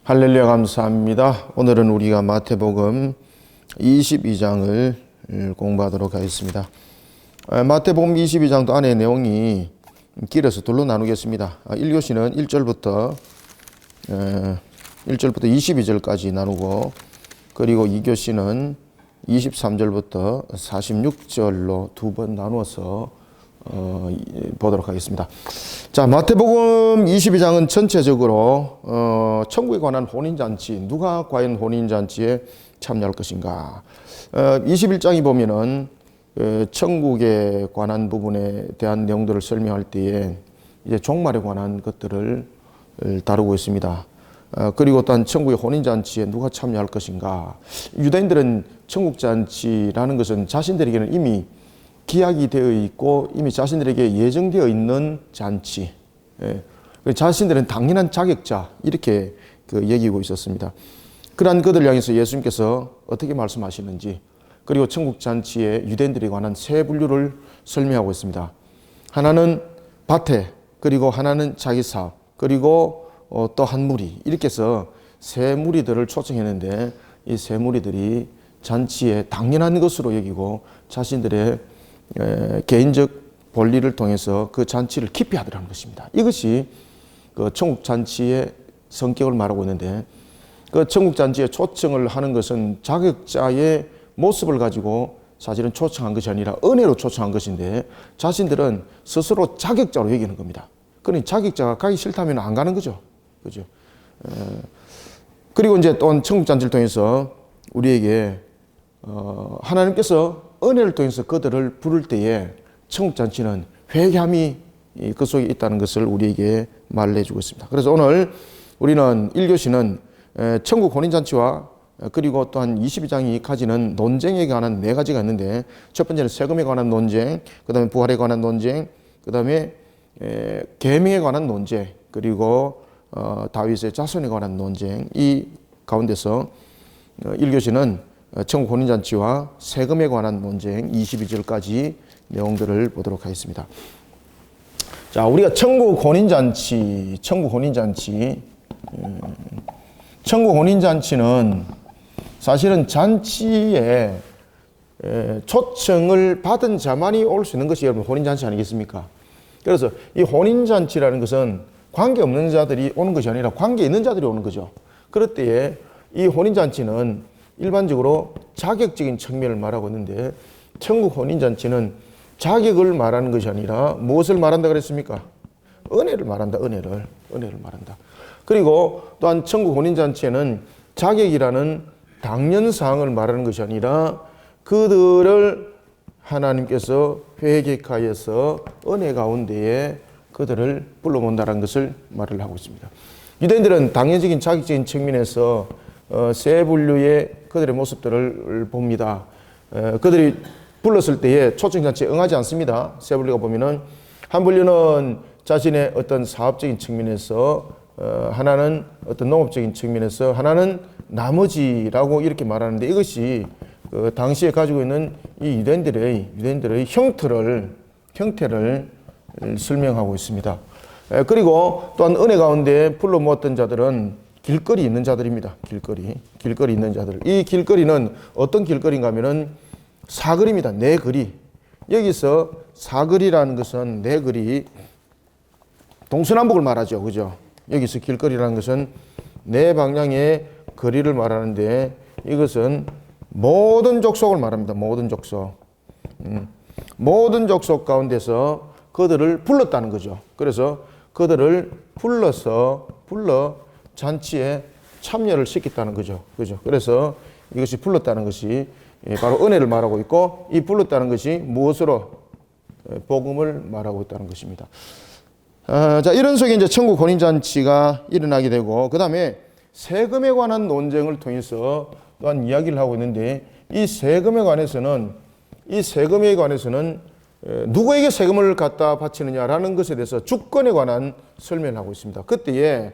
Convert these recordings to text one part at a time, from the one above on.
할렐루야, 감사합니다. 오늘은 우리가 마태복음 22장을 공부하도록 하겠습니다. 마태복음 22장도 안에 내용이 길어서 둘로 나누겠습니다. 1교시는 1절부터 22절까지 나누고, 그리고 2교시는 23절부터 46절로 두 번 나누어서 보도록 하겠습니다. 자, 마태복음 22장은 전체적으로 천국에 관한 혼인잔치, 누가 과연 혼인잔치에 참여할 것인가. 21장이 보면은 천국에 관한 부분에 대한 내용들을 설명할 때에 이제 종말에 관한 것들을 다루고 있습니다. 그리고 또한 천국의 혼인잔치에 누가 참여할 것인가. 유대인들은 천국잔치라는 것은 자신들에게는 이미 기약이 되어 있고 이미 자신들에게 예정되어 있는 잔치, 자신들은 당연한 자격자, 이렇게 여기고 있었습니다. 그러한 그들을 향해서 예수님께서 어떻게 말씀하시는지, 그리고 천국잔치에 유대인들에 관한 세 분류를 설명하고 있습니다. 하나는 바테, 그리고 하나는 자기 사업, 그리고 또 한 무리, 이렇게 해서 세 무리들을 초청했는데, 이 세 무리들이 잔치에 당연한 것으로 여기고 자신들의 개인적 본리를 통해서 그 잔치를 기피 하더라는 것입니다. 이것이 그 천국 잔치의 성격을 말하고 있는데, 그 천국 잔치에 초청을 하는 것은 자격자의 모습을 가지고 사실은 초청한 것이 아니라 은혜로 초청한 것인데, 자신들은 스스로 자격자로 여기는 겁니다. 그러니 자격자가 가기 싫다면 안 가는 거죠. 그죠? 그리고 이제 또 천국 잔치를 통해서 우리에게 하나님께서 은혜를 통해서 그들을 부를 때에 천국잔치는 회개함이 그 속에 있다는 것을 우리에게 말을 해주고 있습니다. 그래서 오늘 우리는 1교시는 천국 혼인잔치와 그리고 또한 22장이 가지는 논쟁에 관한 네 가지가 있는데, 첫 번째는 세금에 관한 논쟁, 그 다음에 부활에 관한 논쟁, 그 다음에 계명에 관한 논쟁, 그리고 다윗의 자손에 관한 논쟁, 이 가운데서 1교시는 천국 혼인잔치와 세금에 관한 논쟁 22절까지 내용들을 보도록 하겠습니다. 자, 우리가 천국 혼인잔치는 사실은 잔치에 초청을 받은 자만이 올 수 있는 것이 여러분 혼인잔치 아니겠습니까? 그래서 이 혼인잔치라는 것은 관계없는 자들이 오는 것이 아니라 관계 있는 자들이 오는 거죠. 그럴 때에 이 혼인잔치는 일반적으로 자격적인 측면을 말하고 있는데, 천국 혼인잔치는 자격을 말하는 것이 아니라 무엇을 말한다 그랬습니까? 은혜를 말한다. 은혜를 말한다. 그리고 또한 천국 혼인잔치에는 자격이라는 당연사항을 말하는 것이 아니라 그들을 하나님께서 회개하여서 은혜 가운데에 그들을 불러본다는 것을 말을 하고 있습니다. 유대인들은 당연적인 자격적인 측면에서 세 분류의 그들의 모습들을 봅니다. 그들이 불렀을 때에 초청잔치에 응하지 않습니다. 세 분류가 보면은, 한 분류는 자신의 어떤 사업적인 측면에서, 하나는 어떤 농업적인 측면에서, 하나는 나머지라고 이렇게 말하는데, 이것이 당시에 가지고 있는 이 유대인들의 형태를 설명하고 있습니다. 그리고 또한 은혜 가운데 불러 모았던 자들은 길거리 있는 자들입니다. 길거리 있는 자들. 이 길거리는 어떤 길거리인가 하면은 사거리입니다. 네 거리. 여기서 사거리라는 것은 네 거리, 동서남북을 말하죠. 그죠? 여기서 길거리라는 것은 네 방향의 거리를 말하는데, 이것은 모든 족속을 말합니다. 모든 족속. 모든 족속 가운데서 그들을 불렀다는 거죠. 그래서 그들을 불러 잔치에 참여를 시켰다는 거죠. 그죠? 그래서 이것이 불렀다는 것이 바로 은혜를 말하고 있고, 이 불렀다는 것이 무엇으로? 복음을 말하고 있다는 것입니다. 자, 이런 속에 이제 천국 혼인잔치가 일어나게 되고, 그 다음에 세금에 관한 논쟁을 통해서 또한 이야기를 하고 있는데, 이 세금에 관해서는 누구에게 세금을 갖다 바치느냐라는 것에 대해서 주권에 관한 설명을 하고 있습니다. 그때에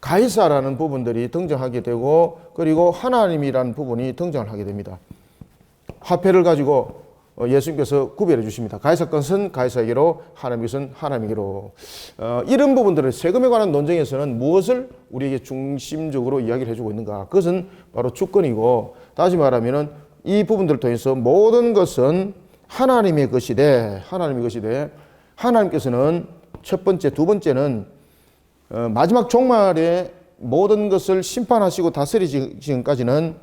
가이사라는 부분들이 등장하게 되고, 그리고 하나님이라는 부분이 등장을 하게 됩니다. 화폐를 가지고 예수님께서 구별해 주십니다. 가이사 것은 가이사에게로, 하나님의 것은 하나님에게로. 이런 부분들을 세금에 관한 논쟁에서는 무엇을 우리에게 중심적으로 이야기를 해주고 있는가? 그것은 바로 주권이고, 다시 말하면은 이 부분들을 통해서 모든 것은 하나님의 것이 돼, 하나님의 것이 돼. 하나님께서는 첫 번째, 두 번째는 마지막 종말에 모든 것을 심판하시고 다스리기 지금까지는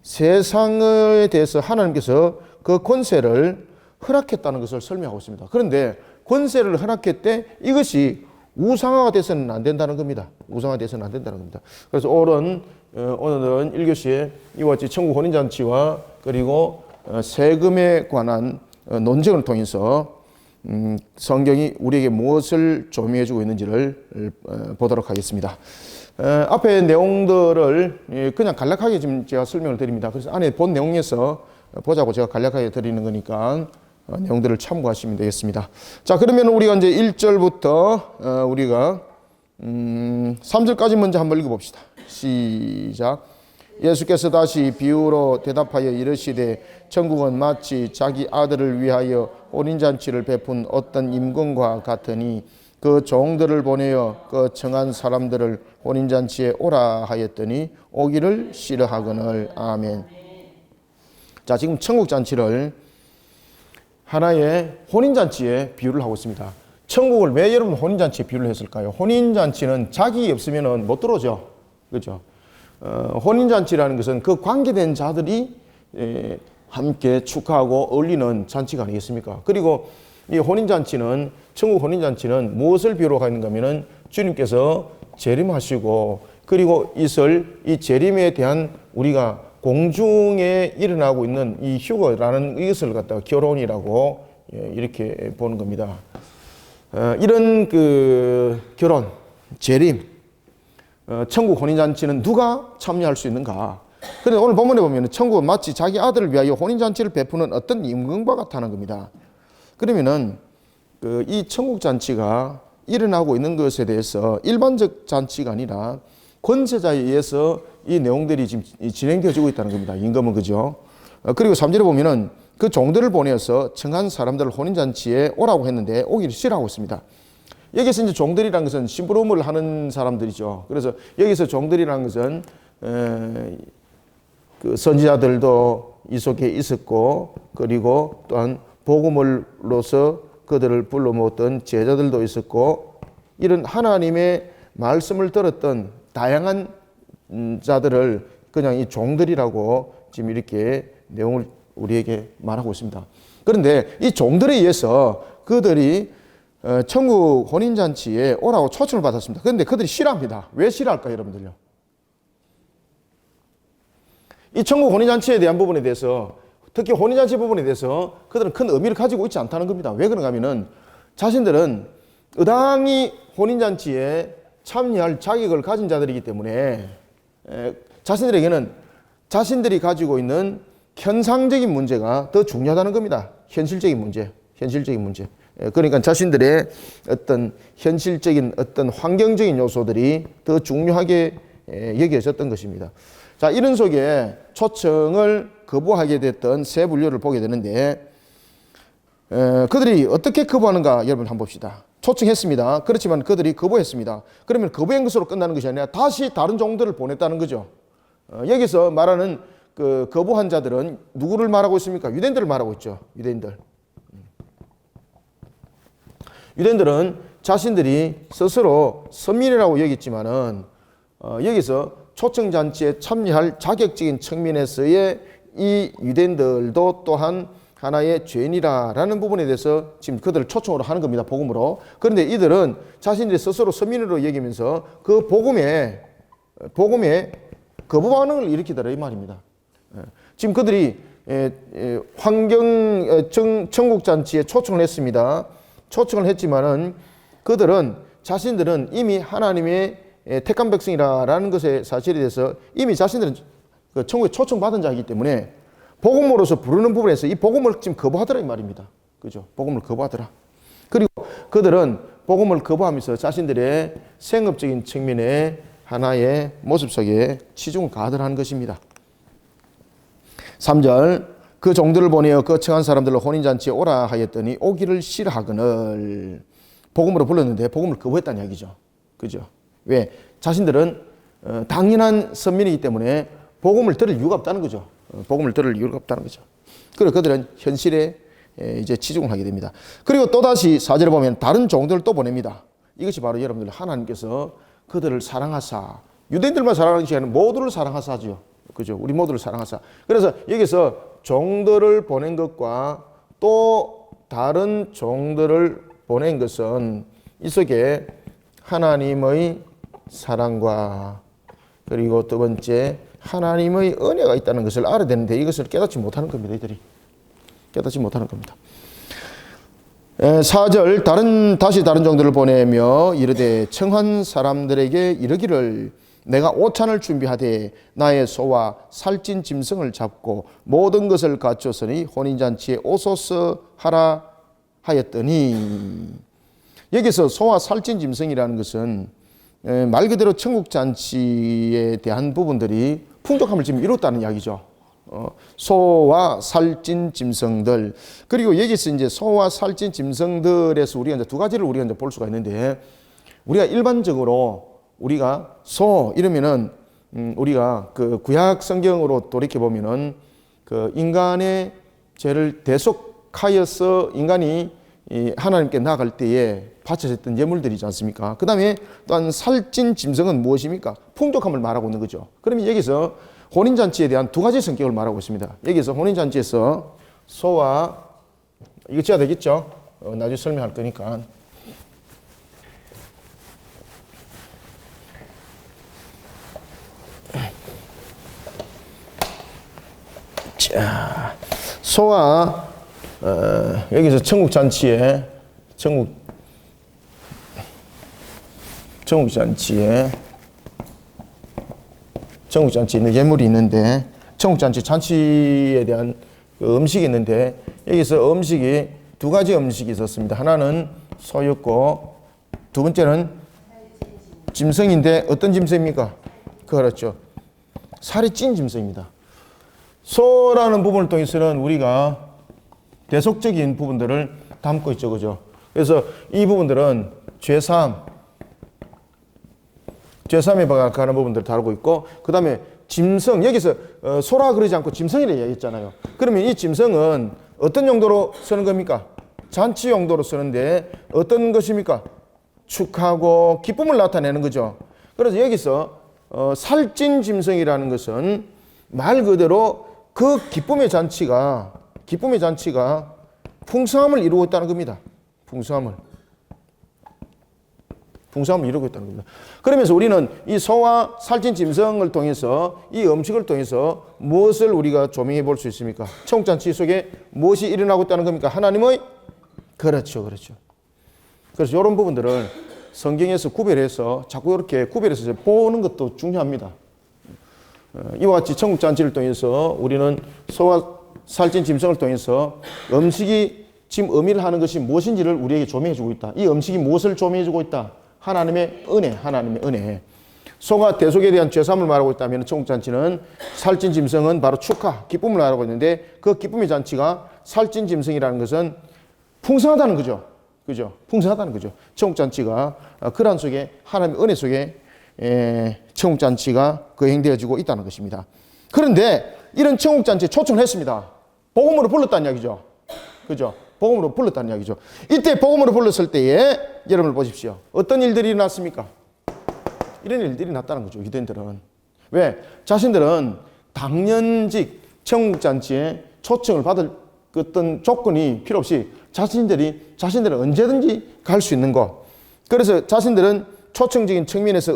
세상에 대해서 하나님께서 그 권세를 허락했다는 것을 설명하고 있습니다. 그런데 권세를 허락했대 이것이 우상화가 돼서는 안 된다는 겁니다. 우상화가 돼서는 안 된다는 겁니다. 그래서 오늘은 1교시에 이와 같이 천국 혼인잔치와 그리고 세금에 관한 논쟁을 통해서 성경이 우리에게 무엇을 조명해 주고 있는지를 보도록 하겠습니다. 앞에 내용들을 그냥 간략하게 지금 제가 설명을 드립니다. 그래서 안에 본 내용에서 보자고 제가 간략하게 드리는 거니까 내용들을 참고하시면 되겠습니다. 자, 그러면 우리가 이제 1절부터 우리가 3절까지 먼저 한번 읽어봅시다. 시작. 예수께서 다시 비유로 대답하여 이르시되 천국은 마치 자기 아들을 위하여 혼인잔치를 베푼 어떤 임금과 같으니 그 종들을 보내어 그 청한 사람들을 혼인잔치에 오라 하였더니 오기를 싫어하거늘. 아멘. 자, 지금 천국잔치를 하나의 혼인잔치에 비유를 하고 있습니다. 천국을 왜 여러분 혼인잔치에 비유를 했을까요? 혼인잔치는 자기 없으면 못 들어오죠. 그렇죠? 혼인잔치라는 것은 그 관계된 자들이 함께 축하하고 어울리는 잔치가 아니겠습니까? 그리고 이 혼인잔치는, 천국 혼인잔치는 무엇을 비유로 하는가 하면은 주님께서 재림하시고 그리고 있을 이 재림에 대한 우리가 공중에 일어나고 있는 이 휴거라는 이것을 갖다가 결혼이라고 이렇게 보는 겁니다. 이런 그 결혼, 재림, 천국 혼인잔치는 누가 참여할 수 있는가? 그런데 오늘 본문에 보면 천국은 마치 자기 아들을 위하여 혼인잔치를 베푸는 어떤 임금과 같다는 겁니다. 그러면은 이 천국잔치가 일어나고 있는 것에 대해서 일반적 잔치가 아니라 권세자에 의해서 이 내용들이 지금 진행되어지고 있다는 겁니다. 임금은 그죠? 그리고 3절에 보면은 그 종들을 보내어서 청한 사람들을 혼인잔치에 오라고 했는데 오기를 싫어하고 있습니다. 여기서 이제 종들이라는 것은 심부름을 하는 사람들이죠. 그래서 여기서 종들이라는 것은 그 선지자들도 이 속에 있었고 그리고 또한 복음으로서 그들을 불러 모았던 제자들도 있었고 이런 하나님의 말씀을 들었던 다양한 자들을 그냥 이 종들이라고 지금 이렇게 내용을 우리에게 말하고 있습니다. 그런데 이 종들에 의해서 그들이 천국 혼인잔치에 오라고 초청을 받았습니다. 그런데 그들이 싫어합니다. 왜 싫어할까요, 여러분들요? 이 천국 혼인잔치에 대한 부분에 대해서, 특히 혼인잔치 부분에 대해서 그들은 큰 의미를 가지고 있지 않다는 겁니다. 왜 그런가 하면은 자신들은 의당이 혼인잔치에 참여할 자격을 가진 자들이기 때문에 자신들에게는 자신들이 가지고 있는 현상적인 문제가 더 중요하다는 겁니다. 현실적인 문제. 그러니까 자신들의 어떤 현실적인 어떤 환경적인 요소들이 더 중요하게 여겨졌던 것입니다. 자, 이런 속에 초청을 거부하게 됐던 세 분류를 보게 되는데 그들이 어떻게 거부하는가 여러분 한번 봅시다. 초청했습니다. 그렇지만 그들이 거부했습니다. 그러면 거부한 것으로 끝나는 것이 아니라 다시 다른 종들을 보냈다는 거죠. 여기서 말하는 그 거부한 자들은 누구를 말하고 있습니까? 유대인들을 말하고 있죠. 유대인들은 자신들이 스스로 선민이라고 여겼지만은 여기서 초청잔치에 참여할 자격적인 측면에서의 이 유대인들도 또한 하나의 죄인이라는 부분에 대해서 지금 그들을 초청으로 하는 겁니다. 복음으로. 그런데 이들은 자신들이 스스로 선민으로 여기면서 그 복음에 거부 반응을 일으키더라 이 말입니다. 지금 그들이 천국잔치에 초청을 했습니다. 초청을 했지만은 그들은 자신들은 이미 하나님의 택한 백성이라는 것의 사실에 대해서 이미 자신들은 그 천국에 초청받은 자이기 때문에 복음으로서 부르는 부분에서 이 복음을 지금 거부하더라 이 말입니다. 그죠? 복음을 거부하더라. 그리고 그들은 복음을 거부하면서 자신들의 생업적인 측면의 하나의 모습 속에 치중을 가하더라는 것입니다. 3절 그 종들을 보내어 그 청한 사람들로 혼인잔치에 오라 하였더니 오기를 싫어하거늘. 복음으로 불렀는데 복음을 거부했다는 이야기죠. 그죠? 왜? 자신들은 당연한 선민이기 때문에 복음을 들을 이유가 없다는 거죠. 복음을 들을 이유가 없다는 거죠. 그래서 그들은 현실에 이제 치중을 하게 됩니다. 그리고 또다시 4절에 보면 다른 종들을 또 보냅니다. 이것이 바로 여러분들 하나님께서 그들을 사랑하사, 유대인들만 사랑하는 것이 아니라 모두를 사랑하사죠. 그죠? 우리 모두를 사랑하사. 그래서 여기서 종들을 보낸 것과 또 다른 종들을 보낸 것은 이 속에 하나님의 사랑과 그리고 두 번째 하나님의 은혜가 있다는 것을 알아야 되는데 이것을 깨닫지 못하는 겁니다. 이들이 깨닫지 못하는 겁니다. 4절 다시 다른 종들을 보내며 이르되 청한 사람들에게 이르기를 내가 오찬을 준비하되 나의 소와 살찐 짐승을 잡고 모든 것을 갖췄으니 혼인잔치에 오소서 하라 하였더니, 여기서 소와 살찐 짐승이라는 것은 말 그대로 천국잔치에 대한 부분들이 풍족함을 지금 이뤘다는 이야기죠. 소와 살찐 짐승들. 그리고 여기서 이제 소와 살찐 짐승들에서 우리가 이제 두 가지를 우리가 이제 볼 수가 있는데, 우리가 일반적으로 우리가 소 이러면은 우리가 그 구약 성경으로 돌이켜 보면은 그 인간의 죄를 대속하여서 인간이 하나님께 나아갈 때에 바쳐졌던 예물들이지 않습니까? 그 다음에 또한 살찐 짐승은 무엇입니까? 풍족함을 말하고 있는 거죠. 그러면 여기서 혼인잔치에 대한 두 가지 성격을 말하고 있습니다. 여기서 혼인잔치에서 소와, 이거 지어야 되겠죠? 나중에 설명할 거니까. 자, 소와 여기서 천국잔치에 있는 예물이 있는데, 천국잔치에 대한 그 음식이 있는데, 여기서 음식이 두 가지 음식이 있었습니다. 하나는 소였고 두 번째는 짐승인데 어떤 짐승입니까? 그렇죠. 살이 찐 짐승입니다. 소라는 부분을 통해서는 우리가 대속적인 부분들을 담고 있죠. 그죠? 그래서 이 부분들은 죄사함에 관한 부분들을 다루고 있고, 그 다음에 짐승, 여기서 소라 그러지 않고 짐승이라고 얘기했잖아요. 그러면 이 짐승은 어떤 용도로 쓰는 겁니까? 잔치 용도로 쓰는데 어떤 것입니까? 축하고 기쁨을 나타내는 거죠. 그래서 여기서 살찐 짐승이라는 것은 말 그대로 그 기쁨의 잔치가 풍성함을 이루고 있다는 겁니다. 풍성함을 이루고 있다는 겁니다. 그러면서 우리는 이 소와 살찐 짐승을 통해서, 이 음식을 통해서 무엇을 우리가 조명해 볼 수 있습니까? 천국잔치 속에 무엇이 일어나고 있다는 겁니까? 하나님의, 그렇죠. 그래서 이런 부분들을 성경에서 구별해서 자꾸 이렇게 구별해서 보는 것도 중요합니다. 이와 같이 천국잔치를 통해서 우리는 소와 살찐 짐승을 통해서 음식이 지금 의미를 하는 것이 무엇인지를 우리에게 조명해주고 있다. 이 음식이 무엇을 조명해주고 있다? 하나님의 은혜. 소가 대속에 대한 죄사함을 말하고 있다면 천국잔치는, 살찐 짐승은 바로 축하, 기쁨을 말하고 있는데, 그 기쁨의 잔치가 살찐 짐승이라는 것은 풍성하다는 거죠. 그죠? 풍성하다는 거죠. 천국잔치가 그러한 속에, 하나님의 은혜 속에 천국잔치가 거행되어지고 있다는 것입니다. 그런데 이런 천국잔치에 초청을 했습니다. 복음으로 불렀다는 이야기죠. 그죠? 복음으로 불렀다는 이야기죠. 이때 복음으로 불렀을 때에 여러분 보십시오. 어떤 일들이 일어났습니까? 이런 일들이 났다는 거죠. 유대인들은. 왜? 자신들은 당연직 천국잔치에 초청을 받을 어떤 조건이 필요 없이 자신들은 언제든지 갈 수 있는 것. 그래서 자신들은 초청적인 측면에서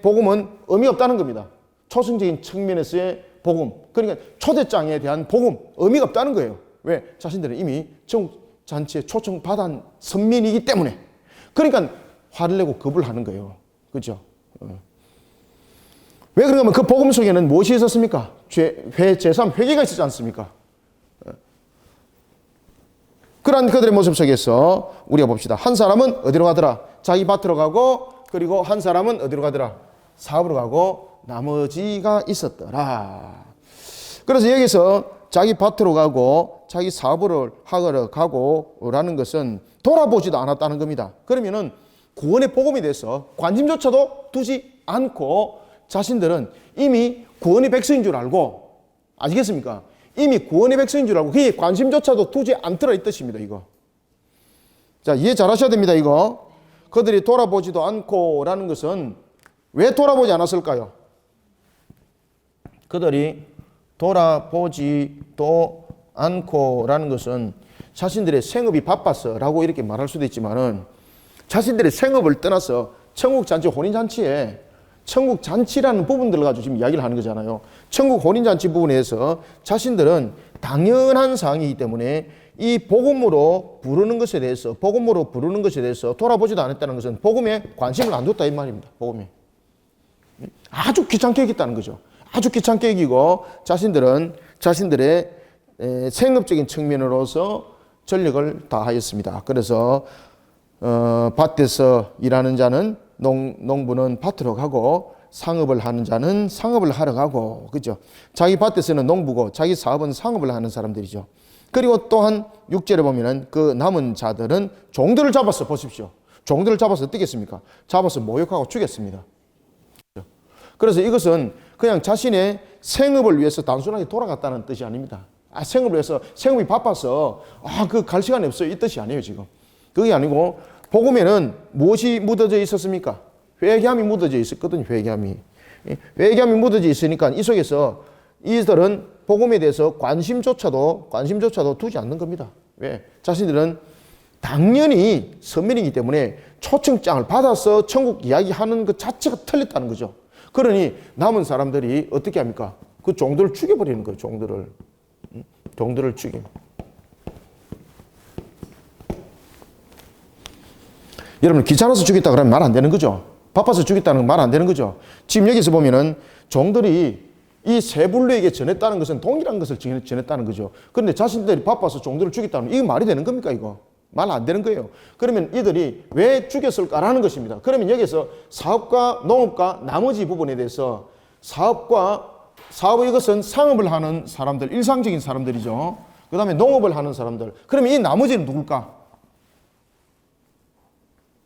복음은 의미 없다는 겁니다. 초청적인 측면에서의 복음. 그러니까 초대장에 대한 복음, 의미가 없다는 거예요. 왜? 자신들은 이미 천국잔치에 초청받은 선민이기 때문에. 그러니까 화를 내고 겁을 하는 거예요. 그죠? 왜 그런가 하면 그 복음 속에는 무엇이 있었습니까? 제삼 회개가 있었지 않습니까? 그러한 그들의 모습 속에서 우리가 봅시다. 한 사람은 어디로 가더라? 자기 밭으로 가고, 그리고 한 사람은 어디로 가더라? 사업으로 가고, 나머지가 있었더라. 그래서 여기서 자기 밭으로 가고 자기 사업을 하러 가고라는 것은 돌아보지도 않았다는 겁니다. 그러면은 구원의 복음에 대해서 관심조차도 두지 않고 자신들은 이미 구원의 백성인 줄 알고, 아시겠습니까? 이미 구원의 백성인 줄 알고 그게 관심조차도 두지 않더라 이 뜻입니다. 이거. 자, 이해 잘 하셔야 됩니다. 이거. 그들이 돌아보지도 않고라는 것은 왜 돌아보지 않았을까요? 그들이 돌아보지도 않고라는 것은 자신들의 생업이 바빠서라고 이렇게 말할 수도 있지만은 자신들의 생업을 떠나서 천국잔치 혼인잔치에 천국잔치라는 부분들을 가지고 지금 이야기를 하는 거잖아요. 천국 혼인잔치 부분에서 자신들은 당연한 사항이기 때문에 이 복음으로 부르는 것에 대해서 돌아보지도 않았다는 것은 복음에 관심을 안 뒀다 이 말입니다. 복음에. 아주 귀찮게 여겼다는 거죠. 아주 귀찮게 여기고 자신들은 자신들의 생업적인 측면으로서 전력을 다하였습니다. 그래서 밭에서 일하는 자는 농부는 밭으로 가고 상업을 하는 자는 상업을 하러 가고, 그죠? 자기 밭에서는 농부고 자기 사업은 상업을 하는 사람들이죠. 그리고 또한 6절에 보면은 그 남은 자들은 종들을 잡아서, 보십시오. 종들을 잡아서 어떻게 했습니까? 잡아서 모욕하고 죽였습니다. 그래서 이것은 그냥 자신의 생업을 위해서 단순하게 돌아갔다는 뜻이 아닙니다. 생업을 위해서, 생업이 바빠서 그 갈 시간이 없어요 이 뜻이 아니에요 지금. 그게 아니고 복음에는 무엇이 묻어져 있었습니까? 회개함이 묻어져 있었거든요. 회개함이 묻어져 있으니까 이 속에서 이들은 복음에 대해서 관심조차도 두지 않는 겁니다. 왜? 자신들은 당연히 선민이기 때문에 초청장을 받아서 천국 이야기하는 것 자체가 틀렸다는 거죠. 그러니 남은 사람들이 어떻게 합니까? 그 종들을 죽여버리는 거예요. 종들을 죽임. 여러분, 귀찮아서 죽였다 그러면 말 안 되는 거죠. 바빠서 죽였다는 건 말 안 되는 거죠. 지금 여기서 보면은 종들이 이 세 분류에게 전했다는 것은 동일한 것을 전했다는 거죠. 그런데 자신들이 바빠서 종들을 죽였다는 이거 말이 되는 겁니까 이거? 말 안 되는 거예요. 그러면 이들이 왜 죽였을까라는 것입니다. 그러면 여기서 사업과 농업과 나머지 부분에 대해서 사업의 이것은 상업을 하는 사람들, 일상적인 사람들이죠. 그 다음에 농업을 하는 사람들. 그러면 이 나머지는 누굴까?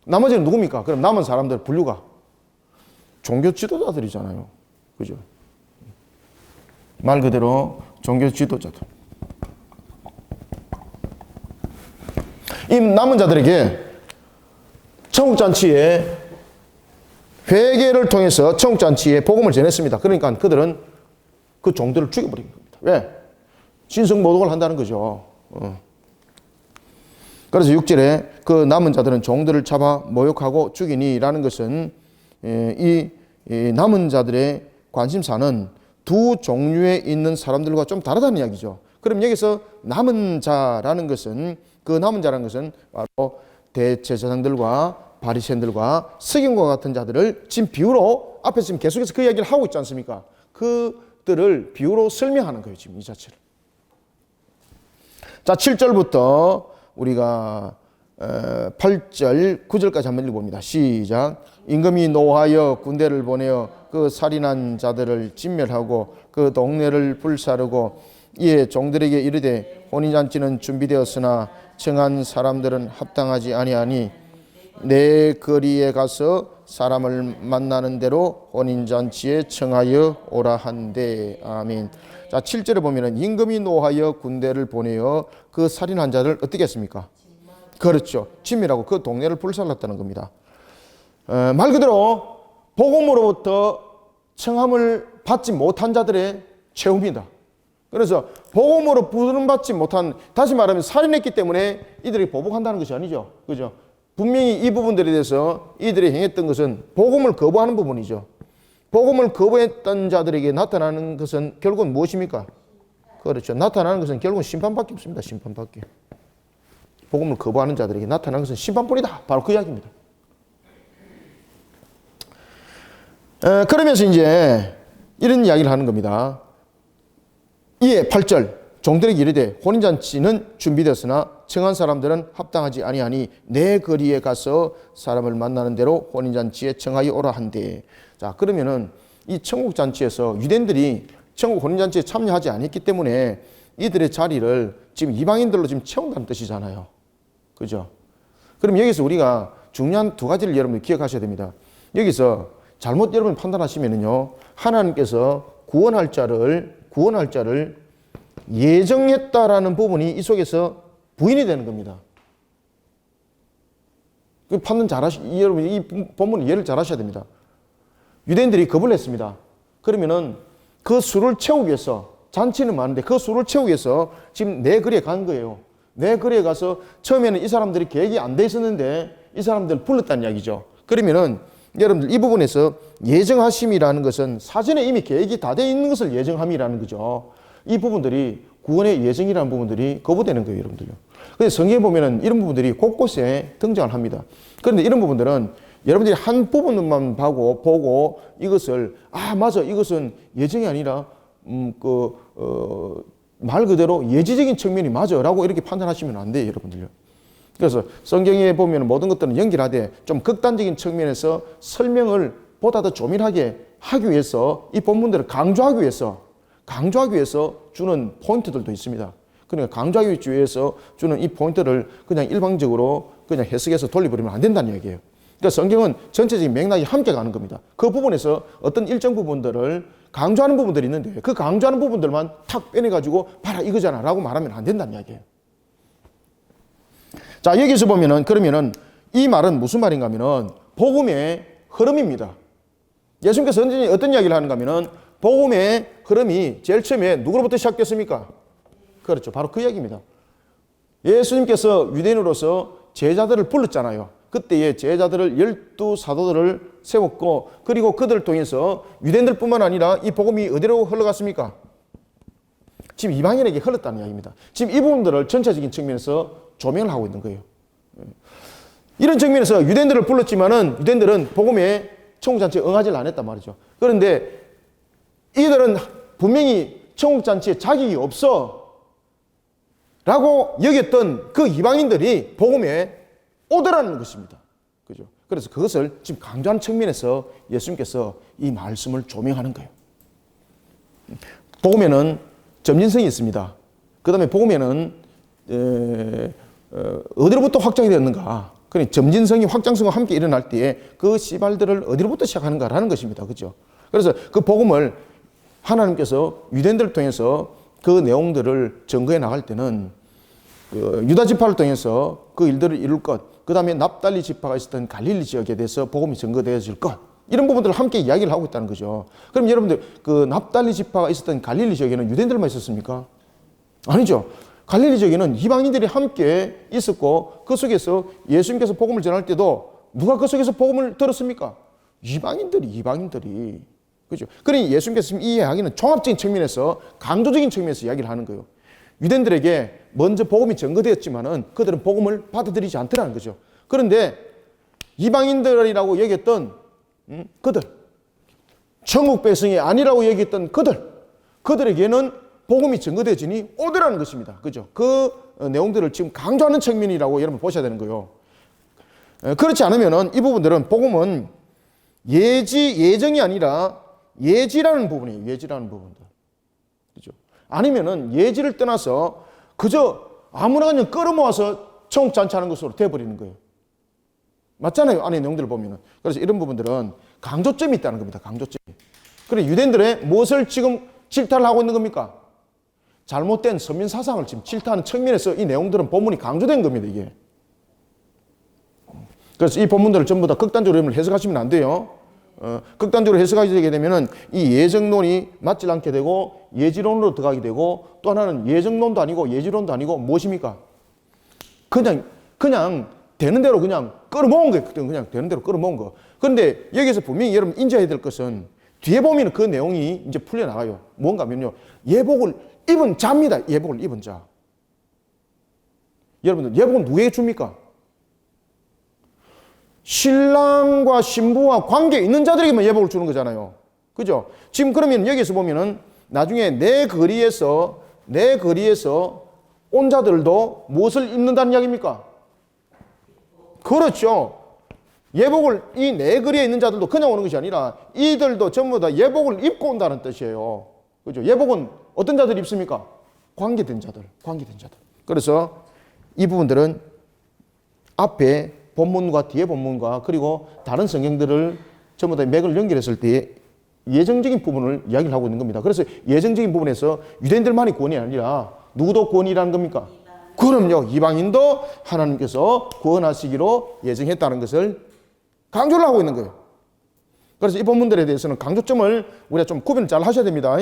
나머지는 누굽니까? 그럼 남은 사람들 분류가 종교 지도자들이잖아요. 그죠? 말 그대로 종교 지도자들. 이 남은 자들에게 천국잔치에 회개를 통해서 천국잔치에 복음을 전했습니다. 그러니까 그들은 그 종들을 죽여버린 겁니다. 왜? 신성모독을 한다는 거죠. 그래서 6절에 그 남은 자들은 종들을 잡아 모욕하고 죽이니라는 것은 이 남은 자들의 관심사는 두 종류에 있는 사람들과 좀 다르다는 이야기죠. 그럼 여기서 남은 자라는 것은 바로 대제사장들과 바리새인들과 서기관과 같은 자들을 지금 비유로 앞에서 지금 계속해서 그 이야기를 하고 있지 않습니까? 그들을 비유로 설명하는 거예요. 지금 이 자체를. 자, 7절부터 우리가 8절, 9절까지 한번 읽어봅니다. 시작. 임금이 노하여 군대를 보내어 그 살인한 자들을 진멸하고 그 동네를 불사르고 이에 종들에게 이르되 혼인잔치는 준비되었으나 청한 사람들은 합당하지 아니하니 내 거리에 가서 사람을 만나는 대로 혼인잔치에 청하여 오라 한대. 아멘. 자, 7절에 보면은 임금이 노하여 군대를 보내어 그 살인한 자를 어떻게 했습니까? 그렇죠. 진멸하고 그 동네를 불살랐다는 겁니다. 말 그대로 복음으로부터 청함을 받지 못한 자들의 최후입니다. 그래서 복음으로 부름받지 못한, 다시 말하면 살인했기 때문에 이들이 보복한다는 것이 아니죠. 그죠? 분명히 이 부분들에 대해서 이들이 행했던 것은 복음을 거부하는 부분이죠. 복음을 거부했던 자들에게 나타나는 것은 결국은 무엇입니까? 그렇죠. 나타나는 것은 결국은 심판밖에 없습니다. 심판밖에. 복음을 거부하는 자들에게 나타나는 것은 심판뿐이다. 바로 그 이야기입니다. 그러면서 이제 이런 이야기를 하는 겁니다. 이에 8절 종들에게 이르되 혼인잔치는 준비되었으나 청한 사람들은 합당하지 아니하니 내 거리에 가서 사람을 만나는 대로 혼인잔치에 청하여 오라 한대. 자, 그러면은 이 천국잔치에서 유대인들이 천국 혼인잔치에 참여하지 않았기 때문에 이들의 자리를 지금 이방인들로 지금 채운다는 뜻이잖아요. 그죠? 그럼 여기서 우리가 중요한 두 가지를 여러분들 기억하셔야 됩니다. 여기서 잘못 여러분 판단하시면은요, 하나님께서 구원할 자를 예정했다라는 부분이 이 속에서 부인이 되는 겁니다. 그 판단 여러분 이 본문 이해를 잘 하셔야 됩니다. 유대인들이 겁을 냈습니다. 그러면은 그 수를 채우기 위해서, 잔치는 많은데 그 수를 채우기 위해서 지금 내 거리에 간 거예요. 내 거리에 가서 처음에는 이 사람들이 계획이 안 돼 있었는데 이 사람들을 불렀다는 이야기죠. 그러면은 여러분들 이 부분에서 예정하심이라는 것은 사전에 이미 계획이 다 돼 있는 것을 예정함이라는 거죠. 이 부분들이 구원의 예정이라는 부분들이 거부되는 거예요, 여러분들요. 근데 성경에 보면은 이런 부분들이 곳곳에 등장을 합니다. 그런데 이런 부분들은 여러분들이 한 부분만 보고 이것을 맞아, 이것은 예정이 아니라 말 그대로 예지적인 측면이 맞아라고 이렇게 판단하시면 안 돼요, 여러분들요. 그래서 성경에 보면 모든 것들은 연결하되 좀 극단적인 측면에서 설명을 보다 더 조밀하게 하기 위해서 이 본문들을 강조하기 위해서 주는 포인트들도 있습니다. 그러니까 강조하기 위해서 주는 이 포인트를 그냥 일방적으로 그냥 해석해서 돌려버리면 안 된다는 얘기예요. 그러니까 성경은 전체적인 맥락이 함께 가는 겁니다. 그 부분에서 어떤 일정 부분들을 강조하는 부분들이 있는데 그 강조하는 부분들만 탁 빼내가지고 봐라 이거잖아 라고 말하면 안 된다는 이야기예요. 자, 여기서 보면은 그러면은 이 말은 무슨 말인가 하면은 복음의 흐름입니다. 예수님께서 어떤 이야기를 하는가 하면은 복음의 흐름이 제일 처음에 누구로부터 시작됐습니까? 그렇죠. 바로 그 이야기입니다. 예수님께서 유대인으로서 제자들을 불렀잖아요. 그때의 제자들을 12사도들을 세웠고 그리고 그들을 통해서 유대인들뿐만 아니라 이 복음이 어디로 흘러갔습니까? 지금 이방인에게 흘렀다는 이야기입니다. 지금 이 부분들을 전체적인 측면에서 조명을 하고 있는 거예요. 이런 측면에서 유대인들을 불렀지만은 유대인들은 복음에 천국잔치에 응하지를 않았단 말이죠. 그런데 이들은 분명히 천국잔치에 자격이 없어 라고 여겼던 그 이방인들이 복음에 오더라는 것입니다. 그죠? 그래서 그것을 지금 강조하는 측면에서 예수님께서 이 말씀을 조명하는 거예요. 복음에는 점진성이 있습니다. 그 다음에 복음에는 어디로부터 확장이 되었는가? 그러니까 점진성이 확장성과 함께 일어날 때에 그 씨발들을 어디로부터 시작하는가라는 것입니다. 그죠? 그래서 그 복음을 하나님께서 유대인들을 통해서 그 내용들을 증거해 나갈 때는 유다 지파를 통해서 그 일들을 이룰 것, 그 다음에 납달리 지파가 있었던 갈릴리 지역에 대해서 복음이 증거되어질 것, 이런 부분들을 함께 이야기를 하고 있다는 거죠. 그럼 여러분들 그 납달리 지파가 있었던 갈릴리 지역에는 유대인들만 있었습니까? 아니죠. 갈릴리 지역에는 이방인들이 함께 있었고 그 속에서 예수님께서 복음을 전할 때도 누가 그 속에서 복음을 들었습니까? 이방인들이. 그죠? 그러니 예수님께서 지금 이 이야기는 종합적인 측면에서 강조적인 측면에서 이야기를 하는 거예요. 유대인들에게 먼저 복음이 전거되었지만은 그들은 복음을 받아들이지 않더라는 거죠. 그런데 이방인들이라고 여겼던 그들, 천국 백성이 아니라고 여겼던 그들에게는 복음이 전거되어지니 오더라는 것입니다. 그죠? 그 내용들을 지금 강조하는 측면이라고 여러분 보셔야 되는 거예요. 그렇지 않으면은 이 부분들은 복음은 예정이 아니라 예지라는 부분이에요. 예지라는 부분들. 그죠? 아니면은 예지를 떠나서 그저 아무나 그냥 끌어모아서 천국 잔치하는 것으로 되어버리는 거예요. 맞잖아요. 안에 내용들을 보면은. 그래서 이런 부분들은 강조점이 있다는 겁니다. 강조점이. 그래 유대인들의 무엇을 지금 질타를 하고 있는 겁니까? 잘못된 선민 사상을 지금 질타하는 측면에서 이 내용들은 본문이 강조된 겁니다. 이게. 그래서 이 본문들을 전부 다 극단적으로 해석하시면 안 돼요. 극단적으로 해석하게 되면은 이 예정론이 맞지 않게 되고 예지론으로 들어가게 되고 또 하나는 예정론도 아니고 예지론도 아니고 무엇입니까? 그냥 되는 대로 그냥 끌어모은 거예요. 그냥 되는 대로 끌어모은 거. 그런데 여기서 분명히 여러분 인지해야 될 것은 뒤에 보면 그 내용이 이제 풀려나가요. 뭔가 하면요. 예복을 입은 자입니다. 예복을 입은 자. 여러분들 예복은 누구에게 줍니까? 신랑과 신부와 관계 있는 자들에게만 예복을 주는 거잖아요. 그죠? 지금 그러면 여기서 보면은 나중에 내 거리에서 온 자들도 무엇을 입는다는 이야기입니까? 그렇죠. 예복을 이 내 거리에 있는 자들도 그냥 오는 것이 아니라 이들도 전부 다 예복을 입고 온다는 뜻이에요. 그죠? 예복은 어떤 자들이 입습니까? 관계된 자들. 그래서 이 부분들은 앞에 본문과 뒤에 본문과 그리고 다른 성경들을 전부 다 맥을 연결했을 때 예정적인 부분을 이야기를 하고 있는 겁니다. 그래서 예정적인 부분에서 유대인들만이 구원이 아니라 누구도 구원이라는 겁니까? 그럼요. 이방인도 하나님께서 구원하시기로 예정했다는 것을 강조를 하고 있는 거예요. 그래서 이 본문들에 대해서는 강조점을 우리가 좀 구분을 잘 하셔야 됩니다.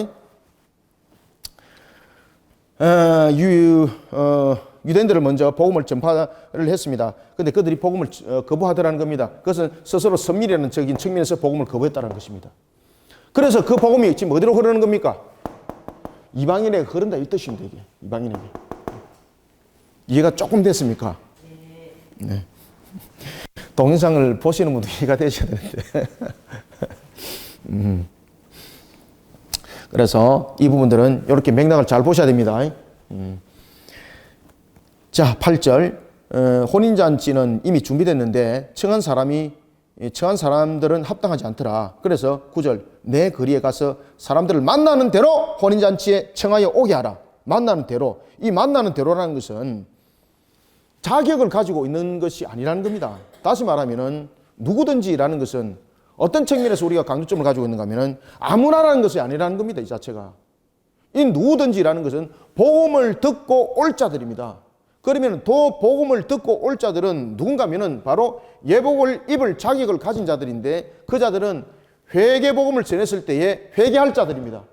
유대인들을 먼저 복음을 전파를 했습니다. 근데 그들이 복음을 거부하더라는 겁니다. 그것은 스스로 선밀이라는 적인 측면에서 복음을 거부했다는 것입니다. 그래서 그 복음이 지금 어디로 흐르는 겁니까? 이방인에게 흐른다 이 뜻입니다. 이게 이방인에게. 이해가 조금 됐습니까? 네. 동영상을 보시는 분도 이해가 되셔야 되는데. 그래서 이 부분들은 이렇게 맥락을 잘 보셔야 됩니다. 자, 8절. 혼인잔치는 이미 준비됐는데 청한 사람들은 합당하지 않더라. 그래서 9절. 내 거리에 가서 사람들을 만나는 대로 혼인잔치에 청하여 오게 하라. 만나는 대로. 이 만나는 대로라는 것은 자격을 가지고 있는 것이 아니라는 겁니다. 다시 말하면은 누구든지라는 것은 어떤 측면에서 우리가 강조점을 가지고 있는가 하면은 아무나라는 것이 아니라는 겁니다. 이 자체가. 이 누구든지라는 것은 복음을 듣고 올 자들입니다. 그러면 또 복음을 듣고 올 자들은 누군가 하면은 바로 예복을 입을 자격을 가진 자들인데 그 자들은 회개 복음을 전했을 때에 회개할 자들입니다.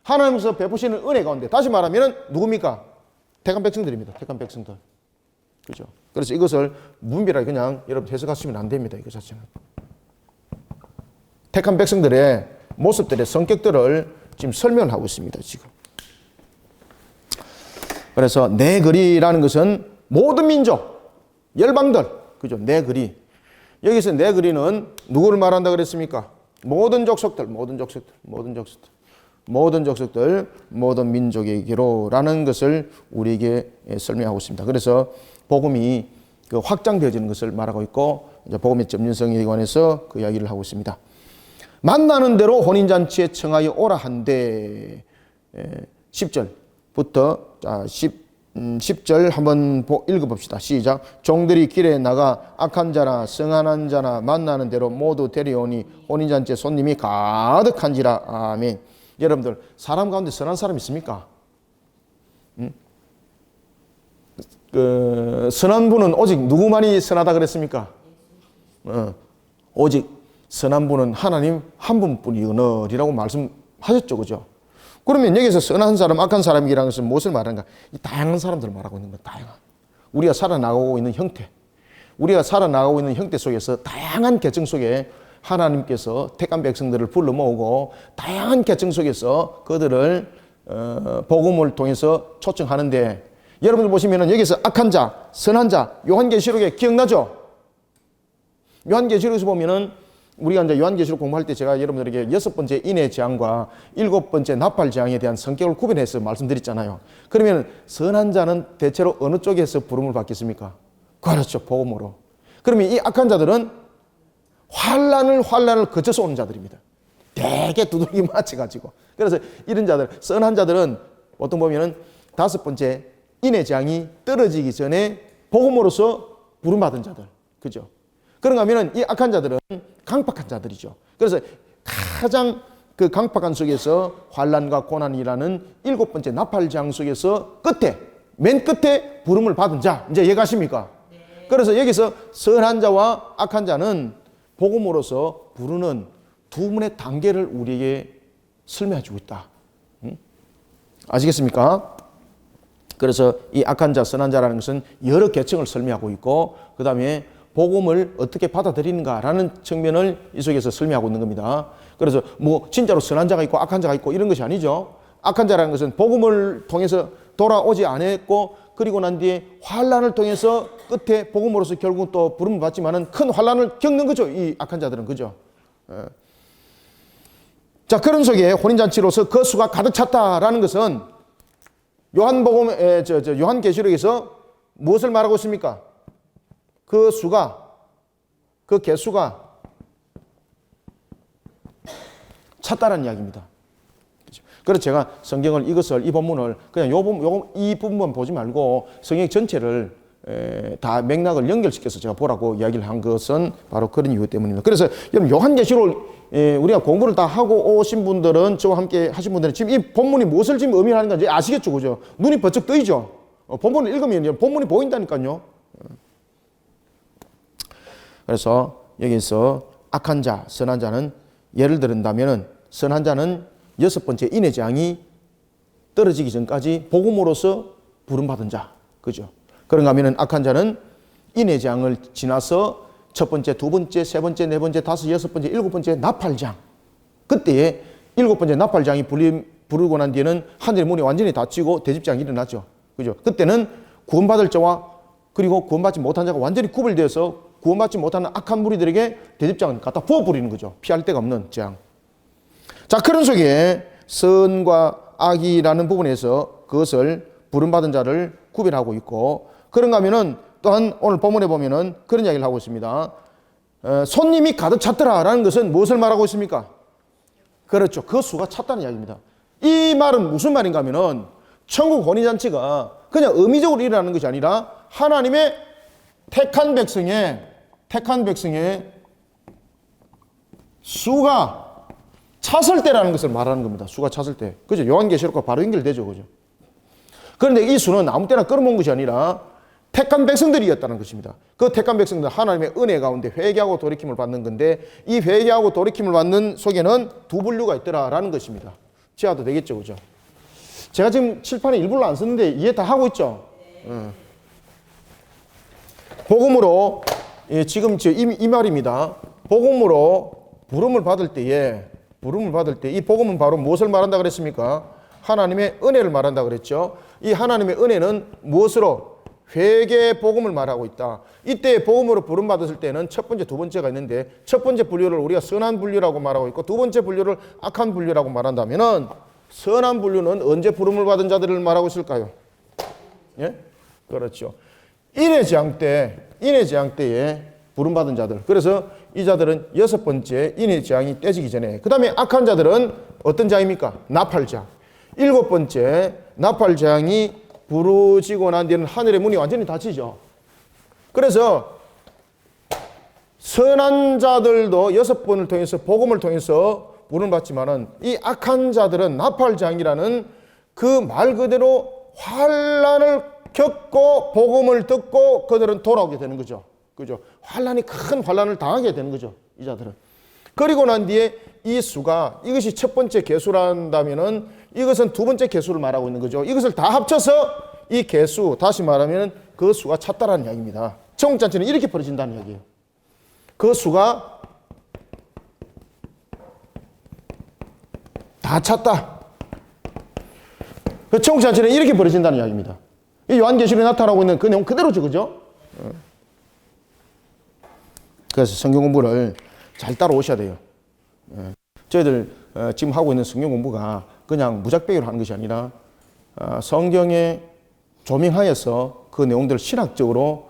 하나님께서 베푸시는 은혜 가운데 다시 말하면은 누굽니까? 택한 백성들입니다. 택한 백성들. 그죠? 그래서 이것을 무분별하게 그냥 여러분 해석하시면 안 됩니다. 이거 자체는. 택한 백성들의 모습들의 성격들을 지금 설명을 하고 있습니다. 지금. 그래서 내 거리라는 것은 모든 민족, 열방들, 그죠? 내 거리. 여기서 내 거리는 누구를 말한다 그랬습니까? 모든 족속들, 모든 민족에게로라는 것을 우리에게 설명하고 있습니다. 그래서 복음이 그 확장되어지는 것을 말하고 있고 이제 복음의 점진성에 관해서 그 이야기를 하고 있습니다. 만나는 대로 혼인잔치에 청하여 오라 한데 10절부터 10절 한번 읽어봅시다. 시작. 종들이 길에 나가 악한 자나 성안한 자나 만나는 대로 모두 데려오니 혼인잔치에 손님이 가득한지라. 아멘. 여러분들 사람 가운데 선한 사람 있습니까? 선한 분은 오직 누구만이 선하다 그랬습니까? 오직 선한 분은 하나님 한 분뿐이거늘이라고 말씀하셨죠. 그죠? 그러면 여기서 선한 사람, 악한 사람이라는 것은 무엇을 말하는가? 이 다양한 사람들을 말하고 있는 겁니다. 다양한. 우리가 살아나가고 있는 형태. 우리가 살아나가고 있는 형태 속에서 다양한 계층 속에 하나님께서 택한 백성들을 불러 모으고 다양한 계층 속에서 그들을 복음을 통해서 초청하는데 여러분들 보시면은 여기서 악한 자, 선한 자, 요한계시록에 기억나죠? 요한계시록에서 보면은 우리가 이제 요한계시록 공부할 때 제가 여러분들에게 6번째 인의 재앙과 7번째 나팔 재앙에 대한 성격을 구분해서 말씀드렸잖아요. 그러면 선한 자는 대체로 어느 쪽에서 부름을 받겠습니까? 그렇죠. 복음으로. 그러면 이 악한 자들은 환란을 거쳐서 오는 자들입니다. 되게 두들기 맞춰가지고. 그래서 이런 자들, 선한 자들은 보통 보면은 5번째 인의 재앙이 떨어지기 전에 복음으로서 부름받은 자들. 그죠? 그런가 하면은 이 악한 자들은 강팍한 자들이죠. 그래서 가장 그 강팍한 속에서 환란과 고난이라는 7번째 나팔 재앙 속에서 맨 끝에 부름을 받은 자. 이제 이해가십니까? 네. 그래서 여기서 선한 자와 악한 자는 복음으로서 부르는 두 분의 단계를 우리에게 설명해 주고 있다. 아시겠습니까? 그래서 이 악한 자, 선한 자라는 것은 여러 계층을 설명하고 있고 그 다음에 복음을 어떻게 받아들이는가라는 측면을 이 속에서 설명하고 있는 겁니다. 그래서 뭐 진짜로 선한 자가 있고 악한 자가 있고 이런 것이 아니죠. 악한 자라는 것은 복음을 통해서 돌아오지 않았고 그리고 난 뒤에 환란을 통해서 끝에 복음으로서 결국 또 부름을 받지만은 큰 환란을 겪는 거죠. 이 악한 자들은. 그죠? 자, 그런 속에 혼인잔치로서 그 수가 가득 찼다라는 것은 요한계시록에서 무엇을 말하고 있습니까? 그 개수가 찼다라는 이야기입니다. 그래서 제가 성경을 이 본문을 그냥 이 부분만 보지 말고 성경 전체를 다 맥락을 연결시켜서 제가 보라고 이야기를 한 것은 바로 그런 이유 때문입니다. 그래서 여러분 요한계시록 우리가 공부를 다 하고 오신 분들은 저와 함께 하신 분들은 지금 이 본문이 무엇을 지금 의미하는 건지 아시겠죠, 그죠? 눈이 번쩍 뜨이죠. 본문을 읽으면 본문이 보인다니까요. 그래서 여기서 악한 자, 선한 자는 예를 들은다면은 선한 자는 6번째 인의 재앙이 떨어지기 전까지 복음으로서 부름받은 자, 그죠? 그런가 하면은 악한 자는 인의 재앙을 지나서 첫 번째, 두 번째, 세 번째, 네 번째, 다섯, 여섯 번째, 일곱 번째 나팔장. 그때에 일곱 번째 나팔장이 부르고 난 뒤에는 하늘의 문이 완전히 닫히고 대집장이 일어나죠. 그죠? 그때는 구원받을 자와 그리고 구원받지 못한 자가 완전히 구별되어서 구원받지 못하는 악한 무리들에게 대집장을 갖다 부어버리는 거죠. 피할 데가 없는 재앙. 자, 그런 속에 선과 악이라는 부분에서 그것을 부름받은 자를 구별하고 있고, 그런가 하면은 또한 오늘 본문에 보면은 그런 이야기를 하고 있습니다. 손님이 가득 찼더라라는 것은 무엇을 말하고 있습니까? 그렇죠. 그 수가 찼다는 이야기입니다. 이 말은 무슨 말인가 하면은 천국 혼인잔치가 그냥 의미적으로 일어나는 것이 아니라 하나님의 택한 백성의 수가 찼을 때라는 것을 말하는 겁니다. 수가 찼을 때. 그죠? 요한계시록과 바로 연결되죠. 그죠? 그런데 이 수는 아무 때나 끌어모은 것이 아니라 택한 백성들이었다는 것입니다. 그 택한 백성들 하나님의 은혜 가운데 회개하고 돌이킴을 받는 건데 이 회개하고 돌이킴을 받는 속에는 두 분류가 있더라라는 것입니다. 지하도 되겠죠. 그죠? 제가 지금 칠판에 일부러 안 썼는데 이해 다 하고 있죠? 복음으로 지금 이 말입니다. 복음으로 부름을 받을 때 이 복음은 바로 무엇을 말한다 그랬습니까? 하나님의 은혜를 말한다 그랬죠. 이 하나님의 은혜는 무엇으로? 회개의 복음을 말하고 있다. 이때 복음으로 부름 받았을 때는 첫 번째, 두 번째가 있는데 첫 번째 분류를 우리가 선한 분류라고 말하고 있고 두 번째 분류를 악한 분류라고 말한다면은 선한 분류는 언제 부름을 받은 자들을 말하고 있을까요? 예? 그렇죠. 인의 재앙 때에 부름받은 자들. 그래서 이 자들은 6번째 인의 재앙이 떼지기 전에. 그 다음에 악한 자들은 어떤 재앙입니까? 나팔재앙. 7번째 나팔재앙이 부르지고 난 뒤에는 하늘의 문이 완전히 닫히죠. 그래서 선한 자들도 6번을 통해서 복음을 통해서 부름을 받지만은 이 악한 자들은 나팔재앙이라는 그 말 그대로 환난을 겪고 복음을 듣고 그들은 돌아오게 되는 거죠. 그죠? 큰 환난을 당하게 되는 거죠. 이 자들은. 그리고 난 뒤에 이 수가 이것이 첫 번째 개수란다면은 이것은 두 번째 개수를 말하고 있는 거죠. 이것을 다 합쳐서 이 개수, 다시 말하면 그 수가 찼다라는 이야기입니다. 천국잔치는 이렇게 벌어진다는 이야기예요. 그 수가 다 찼다. 그 천국잔치는 이렇게 벌어진다는 이야기입니다. 이 요한계시록에 나타나고 있는 그 내용 그대로죠, 그죠? 그래서 성경 공부를 잘 따라오셔야 돼요. 저희들 지금 하고 있는 성경 공부가 그냥 무작배기로 하는 것이 아니라 성경에 조명하여서 그 내용들을 신학적으로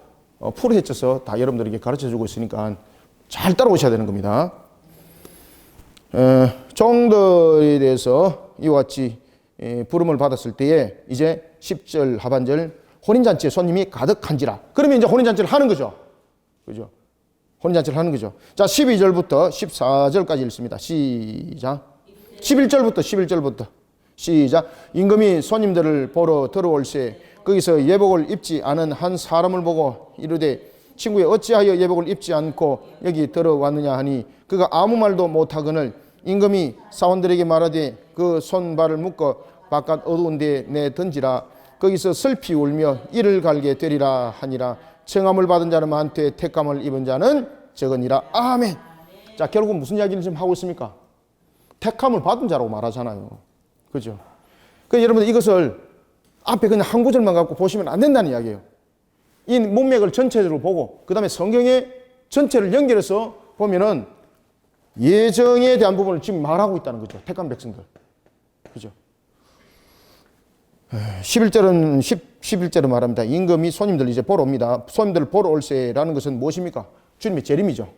풀어헤쳐서 다 여러분들에게 가르쳐주고 있으니까 잘 따라오셔야 되는 겁니다. 종들에 대해서 이와 같이 부름을 받았을 때에 이제 10절 하반절 혼인잔치에 손님이 가득한지라. 그러면 이제 혼인잔치를 하는 거죠. 그죠? 혼인잔치를 하는 거죠. 자, 12절부터 14절까지 읽습니다. 시작. 11절부터 시작. 임금이 손님들을 보러 들어올세 거기서 예복을 입지 않은 한 사람을 보고 이르되 친구여 어찌하여 예복을 입지 않고 여기 들어왔느냐 하니 그가 아무 말도 못하거늘 임금이 사원들에게 말하되 그 손발을 묶어 바깥 어두운 데에 내 던지라 거기서 슬피 울며 이를 갈게 되리라 하니라. 청함을 받은 자는 많되 택함을 입은 자는 적으니라. 아멘. 자, 결국 무슨 이야기를 지금 하고 있습니까? 택함을 받은 자라고 말하잖아요. 그죠? 그래서 여러분들 이것을 앞에 그냥 한 구절만 갖고 보시면 안 된다는 이야기예요. 이 문맥을 전체적으로 보고 그 다음에 성경의 전체를 연결해서 보면은 예정에 대한 부분을 지금 말하고 있다는 거죠. 택한 백성들. 그죠? 11절은 말합니다. 임금이 손님들 이제 보러 옵니다. 손님들을 보러 올세라는 것은 무엇입니까? 주님의 재림이죠.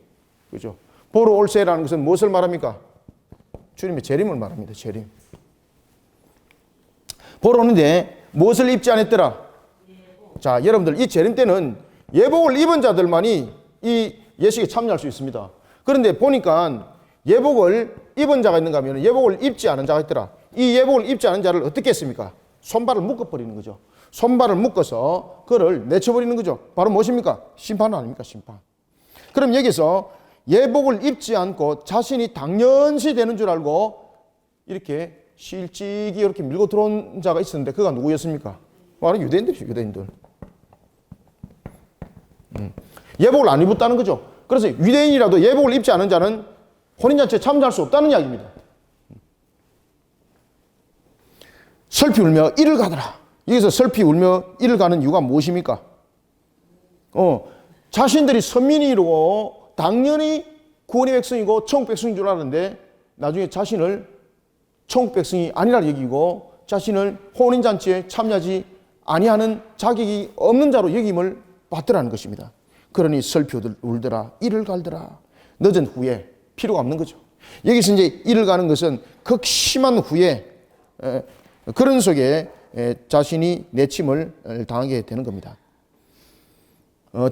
그죠? 보러 올세라는 것은 무엇을 말합니까? 주님의 재림을 말합니다. 재림. 보러 오는데 무엇을 입지 않았더라? 자, 여러분들 이 재림 때는 예복을 입은 자들만이 이 예식에 참여할 수 있습니다. 그런데 보니까 예복을 입은 자가 있는가 하면 예복을 입지 않은 자가 있더라. 이 예복을 입지 않은 자를 어떻게 했습니까? 손발을 묶어버리는 거죠. 손발을 묶어서 그를 내쳐버리는 거죠. 바로 무엇입니까? 심판 아닙니까? 심판. 그럼 여기서 예복을 입지 않고 자신이 당연시 되는 줄 알고 이렇게 실직이 이렇게 밀고 들어온 자가 있었는데 그가 누구였습니까? 바로 유대인들이죠. 유대인들. 예복을 안 입었다는 거죠. 그래서 유대인이라도 예복을 입지 않은 자는 혼인잔치에 참여할 수 없다는 이야기입니다. 슬피 울며 이를 가더라. 여기서 슬피 울며 이를 가는 이유가 무엇입니까? 자신들이 선민이고 당연히 구원의 백성이고 천국 백성인 줄 알았는데 나중에 자신을 천국 백성이 아니라 여기고 자신을 혼인잔치에 참여하지 아니하는 자격이 없는 자로 여김을 받더라는 것입니다. 그러니 슬피 울더라 이를 갈더라. 늦은 후에 필요가 없는 거죠. 여기서 이제 이를 가는 것은 극심한 후에 그런 속에 자신이 내침을 당하게 되는 겁니다.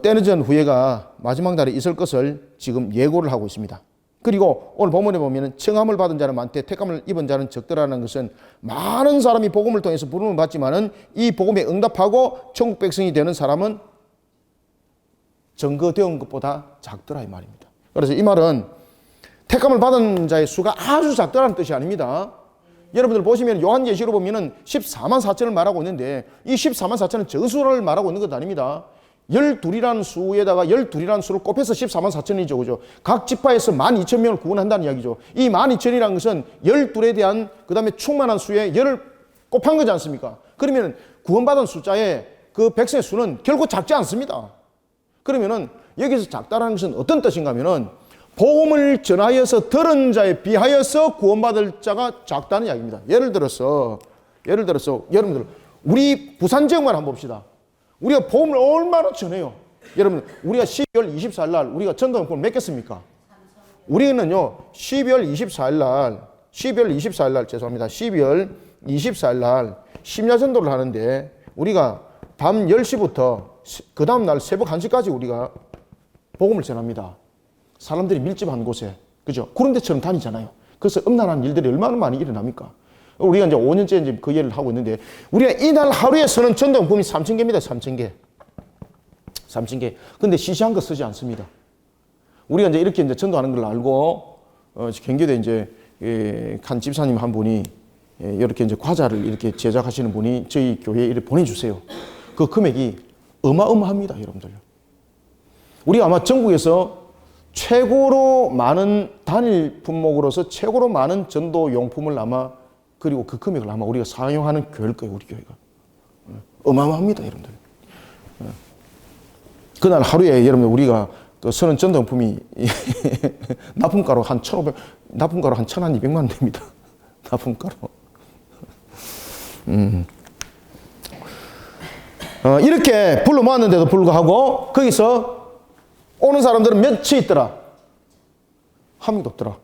때늦은 후회가 마지막 날에 있을 것을 지금 예고를 하고 있습니다. 그리고 오늘 본문에 보면 청함을 받은 자는 많되 택함을 입은 자는 적더라는 것은 많은 사람이 복음을 통해서 부름을 받지만은 이 복음에 응답하고 천국 백성이 되는 사람은 증거되은 것보다 작더라 이 말입니다. 그래서 이 말은 택함을 받은 자의 수가 아주 작더라는 뜻이 아닙니다. 여러분들 보시면 요한계시로 보면은 14만 4천을 말하고 있는데 이 14만 4천은 저수를 말하고 있는 것 아닙니다. 12이라는 수에다가 12이라는 수를 곱해서 14만 4천이죠. 그죠? 각 지파에서 12,000명을 구원한다는 이야기죠. 이 12,000이라는 것은 12에 대한 그 다음에 충만한 수에 열을 곱한 거지 않습니까? 그러면 구원받은 숫자의 그 백성의 수는 결코 작지 않습니다. 그러면은 여기서 작다라는 것은 어떤 뜻인가 하면은 복음을 전하여서 들은 자에 비하여서 구원받을 자가 작다는 이야기입니다. 예를 들어서 여러분들 우리 부산 지역만 한번 봅시다. 우리가 복음을 얼마나 전해요. 여러분 우리가 12월 24일 날 우리가 전도연합을 맺겠습니까? 우리는요 12월 24일 날 죄송합니다. 12월 24일 날 심야전도를 하는데 우리가 밤 10시부터 그 다음 날 새벽 1시까지 우리가 복음을 전합니다. 사람들이 밀집한 곳에, 그죠? 그런 데처럼 다니잖아요. 그래서 음란한 일들이 얼마나 많이 일어납니까? 우리가 이제 5년째 이제 그 일을 하고 있는데, 우리가 이날 하루에 쓰는 전도용품이 3,000개입니다. 3,000개. 3,000개. 근데 시시한 거 쓰지 않습니다. 우리가 이제 이렇게 이제 전도하는 걸 알고, 경기도에 이제, 한 집사님 한 분이, 이렇게 이제 과자를 이렇게 제작하시는 분이 저희 교회에 이렇게 보내주세요. 그 금액이 어마어마합니다, 여러분들. 우리가 아마 전국에서 최고로 많은 단일 품목으로서 최고로 많은 전도 용품을 아마 그리고 그 금액을 아마 우리가 사용하는 교회일 거예요, 우리 교회가. 어마어마합니다, 여러분들. 그날 하루에 여러분들 우리가 그 쓰는 전도 용품이 납품가로 한 1,500, 납품가로 한 1,200만 원 됩니다. 납품가로. 이렇게 불러 모았는데도 불구하고 거기서 오는 사람들은 몇이 있더라? 한 명도 없더라.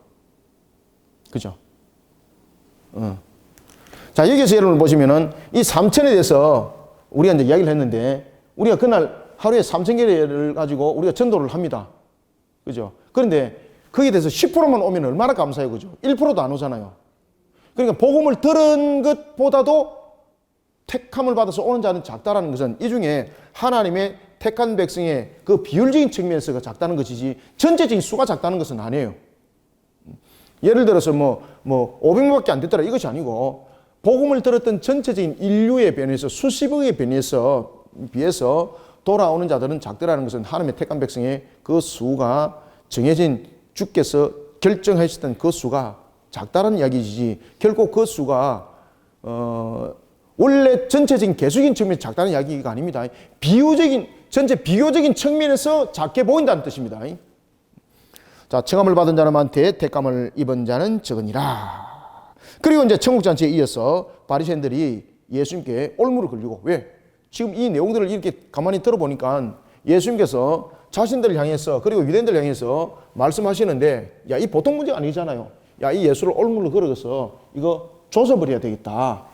그죠? 자, 여기서 여러분 보시면은 이 3,000에 대해서 우리가 이제 이야기를 했는데 우리가 그날 하루에 3,000개를 가지고 우리가 전도를 합니다. 그죠? 그런데 거기에 대해서 10%만 오면 얼마나 감사해요. 그죠? 1%도 안 오잖아요. 그러니까 복음을 들은 것보다도 택함을 받아서 오는 자는 작다라는 것은 이 중에 하나님의 택한 백성의 그 비율적인 측면에서가 작다는 것이지 전체적인 수가 작다는 것은 아니에요. 예를 들어서 500명밖에 안 됐더라 이것이 아니고 복음을 들었던 전체적인 인류의 변에서 수십억의 변에서 비해서 돌아오는 자들은 작더라는 것은 하나님의 택한 백성의 그 수가 정해진 주께서 결정하셨던 그 수가 작다는 이야기이지 결국 그 수가 원래 전체적인 개수적인 측면에서 작다는 이야기가 아닙니다. 전체 비교적인 측면에서 작게 보인다는 뜻입니다. 자, 청함을 받은 자는 많되 택함을 입은 자는 적으니라. 그리고 이제 천국잔치에 이어서 바리새인들이 예수님께 올무를 걸리고 왜? 지금 이 내용들을 이렇게 가만히 들어보니까 예수님께서 자신들을 향해서 그리고 유대인들을 향해서 말씀하시는데 야, 이 보통 문제가 아니잖아요. 야, 이 예수를 올무를 걸어서 이거 조져버려야 되겠다.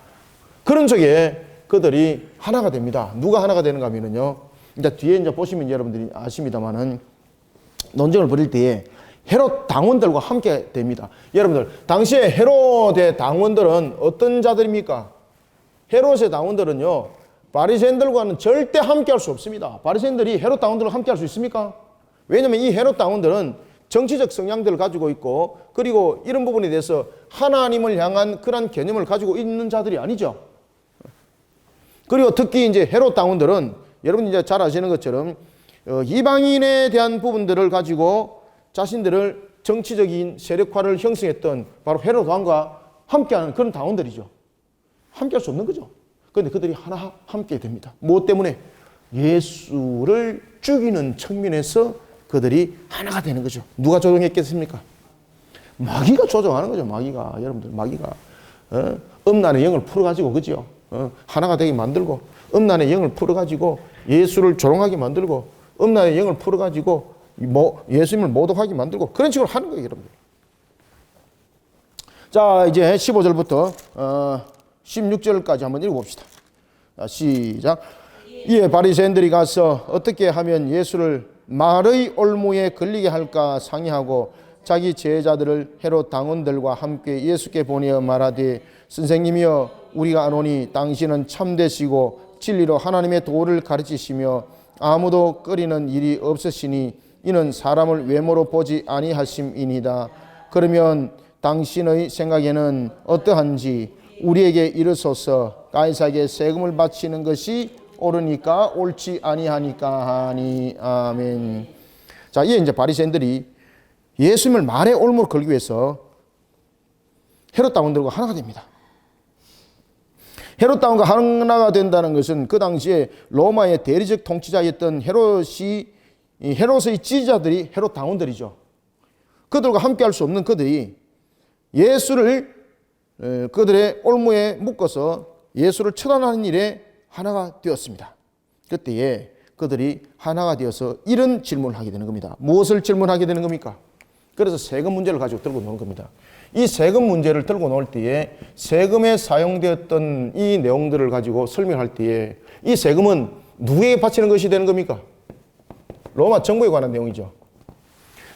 그런 속에 그들이 하나가 됩니다. 누가 하나가 되는가 하면요. 이제 뒤에 이제 보시면 여러분들이 아십니다만은 논쟁을 벌일 때에 헤롯 당원들과 함께 됩니다. 여러분들, 당시에 헤롯의 당원들은 어떤 자들입니까? 헤롯의 당원들은요, 바리새인들과는 절대 함께 할 수 없습니다. 바리새인들이 헤롯 당원들과 함께 할 수 있습니까? 왜냐하면 이 헤롯 당원들은 정치적 성향들을 가지고 있고, 그리고 이런 부분에 대해서 하나님을 향한 그런 개념을 가지고 있는 자들이 아니죠. 그리고 특히 이제 헤롯 당원들은 여러분이 이제 잘 아시는 것처럼 이방인에 대한 부분들을 가지고 자신들을 정치적인 세력화를 형성했던 바로 헤롯 왕과 함께하는 그런 당원들이죠. 함께할 수 없는 거죠. 그런데 그들이 하나 함께 됩니다. 무엇 때문에? 예수를 죽이는 측면에서 그들이 하나가 되는 거죠. 누가 조종했겠습니까? 마귀가 조종하는 거죠. 마귀가. 여러분들, 마귀가 음란의 영을 풀어가지고, 그죠? 하나가 되게 만들고, 음란의 영을 풀어가지고 예수를 조롱하게 만들고, 음란의 영을 풀어가지고 예수님을 모독하게 만들고, 그런 식으로 하는 거예요, 여러분들. 자, 이제 15절부터 16절까지 한번 읽어봅시다. 시작. 이에 바리새인들이 가서 어떻게 하면 예수를 말의 올무에 걸리게 할까 상의하고 자기 제자들을 헤롯 당원들과 함께 예수께 보내어 말하되, 선생님이여, 우리가 아노니 당신은 참되시고 진리로 하나님의 도를 가르치시며 아무도 꺼리는 일이 없으시니 이는 사람을 외모로 보지 아니하심이니이다. 그러면 당신의 생각에는 어떠한지 우리에게 이르소서. 가이사에게 세금을 바치는 것이 옳으니까 옳지 아니하니까 하니. 아멘. 자, 이에 이제 바리새인들이 예수님을 말의 올무로 걸기 위해서 헤롯 당원들과 하나가 됩니다. 헤롯 당원과 하나가 된다는 것은 그 당시에 로마의 대리적 통치자였던 헤롯의 지지자들이 헤롯 당원들이죠. 그들과 함께 할 수 없는 그들이 예수를 그들의 올무에 묶어서 예수를 처단하는 일에 하나가 되었습니다. 그때에 그들이 하나가 되어서 이런 질문을 하게 되는 겁니다. 무엇을 질문하게 되는 겁니까? 그래서 세금 문제를 가지고 들고 노는 겁니다. 이 세금 문제를 들고 놓을 때에 세금에 사용되었던 이 내용들을 가지고 설명할 때에 이 세금은 누구에게 바치는 것이 되는 겁니까? 로마 정부에 관한 내용이죠.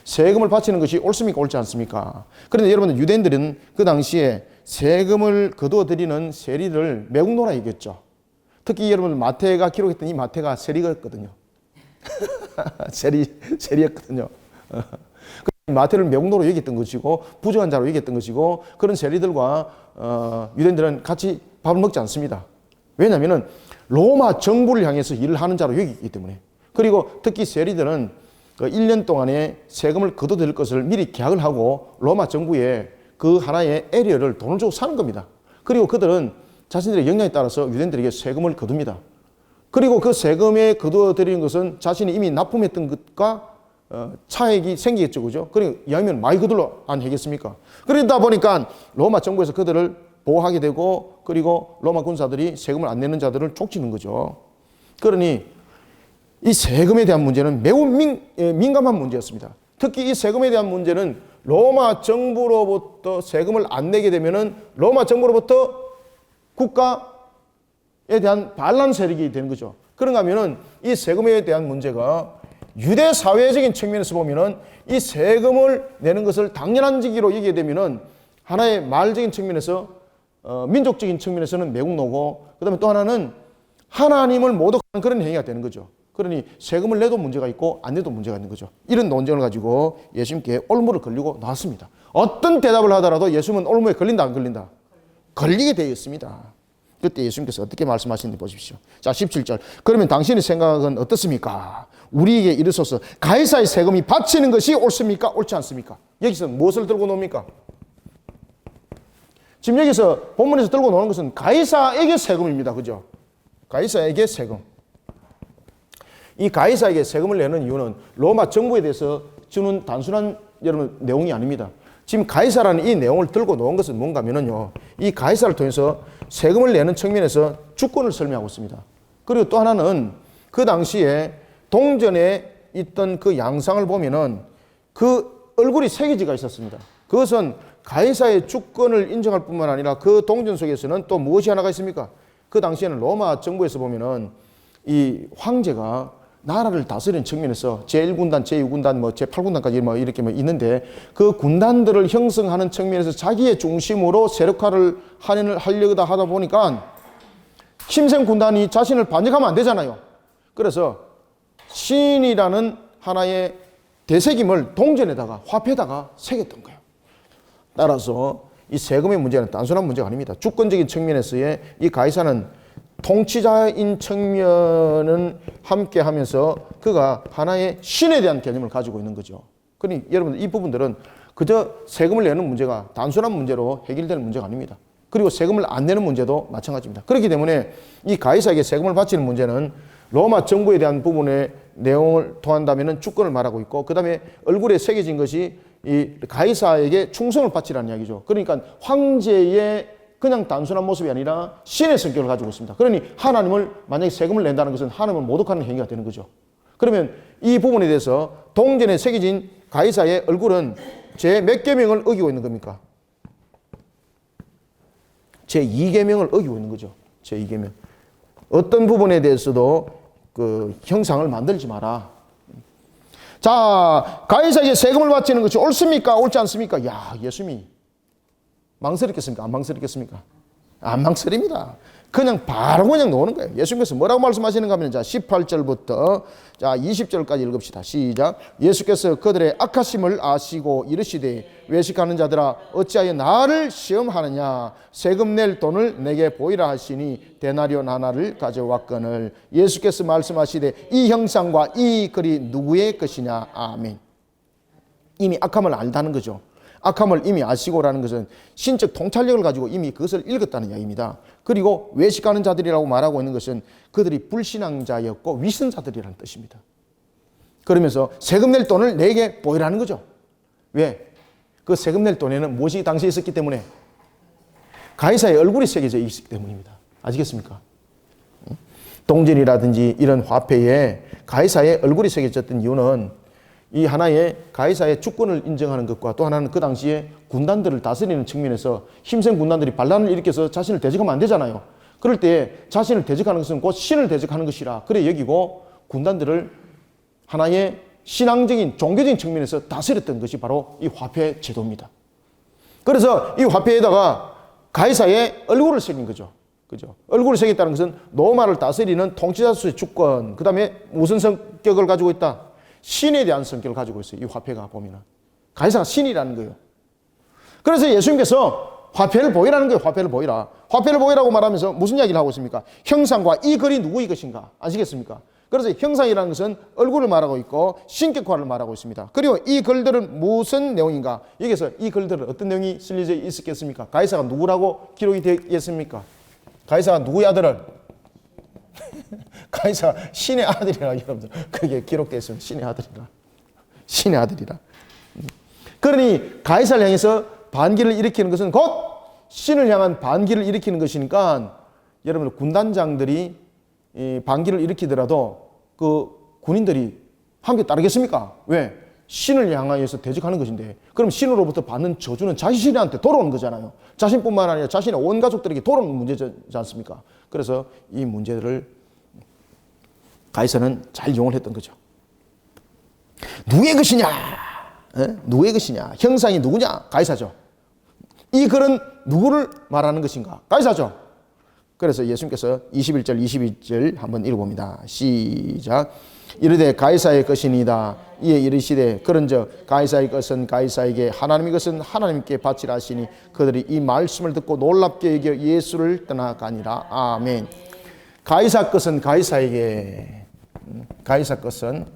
세금을 바치는 것이 옳습니까? 옳지 않습니까? 그런데 여러분들, 유대인들은 그 당시에 세금을 거두어 들이는 세리를 매국노라 얘기했죠. 특히 여러분들 마태가 기록했던 이 마태가 세리였거든요. 세리였거든요. 마태를 매국노로 얘기했던 것이고 부정한 자로 얘기했던 것이고, 그런 세리들과 유대인들은 같이 밥을 먹지 않습니다. 왜냐하면 로마 정부를 향해서 일을 하는 자로 여기기 때문에. 그리고 특히 세리들은 그 1년 동안에 세금을 거둬들일 것을 미리 계약을 하고 로마 정부에 그 하나의 에리어를 돈을 주고 사는 겁니다. 그리고 그들은 자신들의 역량에 따라서 유대인들에게 세금을 거둡니다. 그리고 그 세금에 거둬들이는 것은 자신이 이미 납품했던 것과 차액이 생기겠죠, 그죠? 그러니까 이왕이면 많이 거둘러 안 하겠습니까? 그러다 보니까 로마 정부에서 그들을 보호하게 되고, 그리고 로마 군사들이 세금을 안 내는 자들을 쫓기는 거죠. 그러니 이 세금에 대한 문제는 매우 민감한 문제였습니다. 특히 이 세금에 대한 문제는 로마 정부로부터 세금을 안 내게 되면은 로마 정부로부터 국가에 대한 반란 세력이 되는 거죠. 그런가 하면은 이 세금에 대한 문제가 유대 사회적인 측면에서 보면은 이 세금을 내는 것을 당연한 지기로 여기게 되면은 하나의 말적인 측면에서 민족적인 측면에서는 매국노고, 그다음에 또 하나는 하나님을 모독하는 그런 행위가 되는 거죠. 그러니 세금을 내도 문제가 있고 안 내도 문제가 있는 거죠. 이런 논쟁을 가지고 예수님께 올무를 걸리고 나왔습니다. 어떤 대답을 하더라도 예수님은 올무에 걸린다 안 걸린다? 걸리게 되어 있습니다. 그때 예수님께서 어떻게 말씀하시는지 보십시오. 자, 17절. 그러면 당신의 생각은 어떻습니까? 우리에게 이르소서. 가이사의 세금이 바치는 것이 옳습니까? 옳지 않습니까? 여기서 무엇을 들고 놉니까? 지금 여기서 본문에서 들고 노는 것은 가이사에게 세금입니다. 그죠? 가이사에게 세금. 이 가이사에게 세금을 내는 이유는 로마 정부에 대해서 주는 단순한 여러분 내용이 아닙니다. 지금 가이사라는 이 내용을 들고 놓은 것은 뭔가 하면요, 이 가이사를 통해서 세금을 내는 측면에서 주권을 설명하고 있습니다. 그리고 또 하나는 그 당시에 동전에 있던 그 양상을 보면은 그 얼굴이 새겨지가 있었습니다. 그것은 가이사의 주권을 인정할 뿐만 아니라 그 동전 속에서는 또 무엇이 하나가 있습니까? 그 당시에는 로마 정부에서 보면은 이 황제가 나라를 다스리는 측면에서 제1군단, 제2군단, 제8군단까지 이렇게 있는데 그 군단들을 형성하는 측면에서 자기의 중심으로 세력화를 하려다 하다 보니까 힘센 군단이 자신을 반역하면 안 되잖아요. 그래서 신이라는 하나의 대세김을 동전에다가 화폐에다가 새겼던 거예요. 따라서 이 세금의 문제는 단순한 문제가 아닙니다. 주권적인 측면에서의 이 가이사는 통치자인 측면은 함께 하면서 그가 하나의 신에 대한 개념을 가지고 있는 거죠. 그러니 여러분들 이 부분들은 그저 세금을 내는 문제가 단순한 문제로 해결되는 문제가 아닙니다. 그리고 세금을 안 내는 문제도 마찬가지입니다. 그렇기 때문에 이 가이사에게 세금을 바치는 문제는 로마 정부에 대한 부분의 내용을 토한다면 주권을 말하고 있고, 그 다음에 얼굴에 새겨진 것이 이 가이사에게 충성을 바치라는 이야기죠. 그러니까 황제의 그냥 단순한 모습이 아니라 신의 성격을 가지고 있습니다. 그러니 하나님을 만약에 세금을 낸다는 것은 하나님을 모독하는 행위가 되는 거죠. 그러면 이 부분에 대해서 동전에 새겨진 가이사의 얼굴은 제 몇 계명을 어기고 있는 겁니까? 제 2계명을 어기고 있는 거죠. 제 2계명. 어떤 부분에 대해서도 그 형상을 만들지 마라. 자, 가이사에게 세금을 바치는 것이 옳습니까? 옳지 않습니까? 야, 예수님이 망설였겠습니까? 안 망설였겠습니까? 안 망설입니다. 그냥 바로 그냥 놓는 거예요. 예수님께서 뭐라고 말씀하시는가 하면, 자, 18절부터 자 20절까지 읽읍시다. 시작. 예수께서 그들의 악하심을 아시고 이르시되, 외식하는 자들아 어찌하여 나를 시험하느냐? 세금 낼 돈을 내게 보이라 하시니 데나리온 하나를 가져왔거늘. 예수께서 말씀하시되, 이 형상과 이 글이 누구의 것이냐? 아멘. 이미 악함을 알다는 거죠. 악함을 이미 아시고라는 것은 신적 통찰력을 가지고 이미 그것을 읽었다는 이야기입니다. 그리고 외식하는 자들이라고 말하고 있는 것은 그들이 불신앙자였고 위선자들이라는 뜻입니다. 그러면서 세금 낼 돈을 내게 보이라는 거죠. 왜? 그 세금 낼 돈에는 무엇이 당시에 있었기 때문에? 가이사의 얼굴이 새겨져 있기 때문입니다. 아시겠습니까? 동전이라든지 이런 화폐에 가이사의 얼굴이 새겨졌던 이유는 이 하나의 가이사의 주권을 인정하는 것과, 또 하나는 그 당시에 군단들을 다스리는 측면에서 힘센 군단들이 반란을 일으켜서 자신을 대적하면 안 되잖아요. 그럴 때 자신을 대적하는 것은 곧 신을 대적하는 것이라 그래 여기고 군단들을 하나의 신앙적인 종교적인 측면에서 다스렸던 것이 바로 이 화폐 제도입니다. 그래서 이 화폐에다가 가이사의 얼굴을 새긴 거죠. 그죠? 얼굴을 새겼다는 것은 로마를 다스리는 통치자수의 주권, 그 다음에 무슨 성격을 가지고 있다? 신에 대한 성격을 가지고 있어요. 이 화폐가 보면은. 가이사가 신이라는 거예요. 그래서 예수님께서 화폐를 보이라는 거예요. 화폐를 보이라. 화폐를 보이라고 말하면서 무슨 이야기를 하고 있습니까? 형상과 이 글이 누구의 것인가? 아시겠습니까? 그래서 형상이라는 것은 얼굴을 말하고 있고 신격화를 말하고 있습니다. 그리고 이 글들은 무슨 내용인가? 여기서 이 글들은 어떤 내용이 실려져 있었겠습니까? 가이사가 누구라고 기록이 되겠습니까? 가이사가 누구의 아들을? 가이사 신의 아들이라, 여러분들. 그게 기록되어 있습니다. 신의 아들이라. 신의 아들이라. 그러니 가이사를 향해서 반기를 일으키는 것은 곧 신을 향한 반기를 일으키는 것이니까, 여러분들 군단장들이 이 반기를 일으키더라도 그 군인들이 함께 따르겠습니까? 왜? 신을 향하여서 대적하는 것인데, 그럼 신으로부터 받는 저주는 자신한테 돌아오는 거잖아요. 자신뿐만 아니라 자신의 온 가족들에게 돌아오는 문제지 않습니까? 그래서 이 문제들을 가이사는 잘 이용을 했던 거죠. 누구의 것이냐? 누구의 것이냐? 형상이 누구냐? 가이사죠. 이 글은 누구를 말하는 것인가? 가이사죠. 그래서 예수님께서 21절, 22절 한번 읽어봅니다. 시작. 이르되 가이사의 것이니이다. 이에 이르시되 그런즉 가이사의 것은 가이사에게, 하나님의 것은 하나님께 바치라 하시니, 그들이 이 말씀을 듣고 놀랍게 여겨 예수를 떠나가니라. 아멘. 가이사 것은 가이사에게, 가이사 것은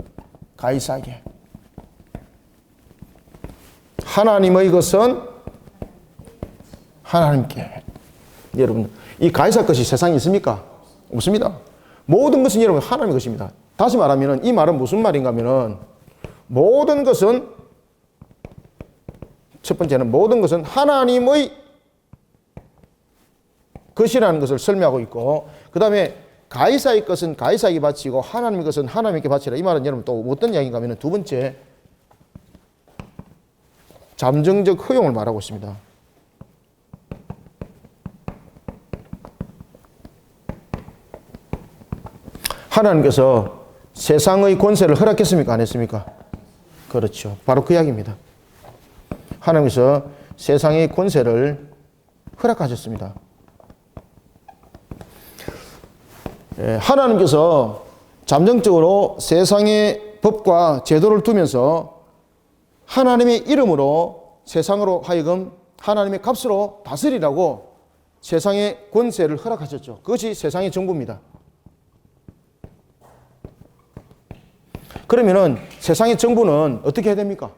가이사에게, 하나님의 것은 하나님께. 여러분, 이 가이사 것이 세상에 있습니까? 없습니다. 모든 것은 여러분 하나님의 것입니다. 다시 말하면 이 말은 무슨 말인가 하면, 모든 것은, 첫 번째는 모든 것은 하나님의 것이라는 것을 설명하고 있고, 그 다음에 가이사의 것은 가이사에게 바치고 하나님의 것은 하나님께 바치라. 이 말은 여러분 또 어떤 이야기인가 하면, 두 번째 잠정적 허용을 말하고 있습니다. 하나님께서 세상의 권세를 허락했습니까? 안 했습니까? 그렇죠. 바로 그 이야기입니다. 하나님께서 세상의 권세를 허락하셨습니다. 하나님께서 잠정적으로 세상의 법과 제도를 두면서 하나님의 이름으로 세상으로 하여금 하나님의 값으로 다스리라고 세상의 권세를 허락하셨죠. 그것이 세상의 정부입니다. 그러면은 세상의 정부는 어떻게 해야 됩니까?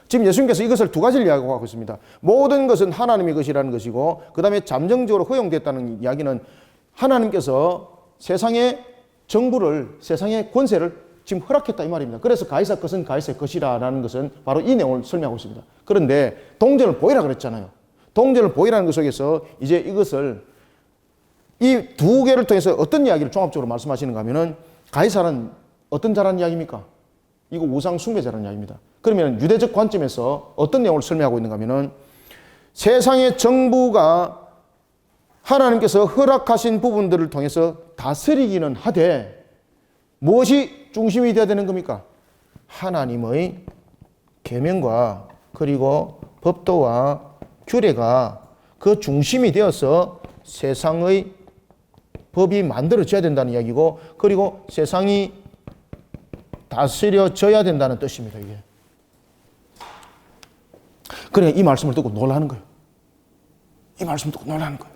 지금 예수님께서 이것을 두 가지를 이야기하고 있습니다. 모든 것은 하나님의 것이라는 것이고, 그 다음에 잠정적으로 허용됐다는 이야기는 하나님께서 세상의 정부를, 세상의 권세를 지금 허락했다 이 말입니다. 그래서 가이사 것은 가이사의 것이라는 것은 바로 이 내용을 설명하고 있습니다. 그런데 동전을 보이라 그랬잖아요. 동전을 보이라는 것 속에서 이제 이것을 이 두 개를 통해서 어떤 이야기를 종합적으로 말씀하시는가 하면은 가이사는 어떤 자라는 이야기입니까? 이거 우상 숭배자라는 이야기입니다. 그러면 유대적 관점에서 어떤 내용을 설명하고 있는가 하면은 세상의 정부가 하나님께서 허락하신 부분들을 통해서 다스리기는 하되 무엇이 중심이 되어야 되는 겁니까? 하나님의 계명과 그리고 법도와 규례가 그 중심이 되어서 세상의 법이 만들어져야 된다는 이야기고, 그리고 세상이 다스려져야 된다는 뜻입니다. 이게. 그래, 이 말씀을 듣고 놀라는 거예요. 이 말씀을 듣고 놀라는 거예요.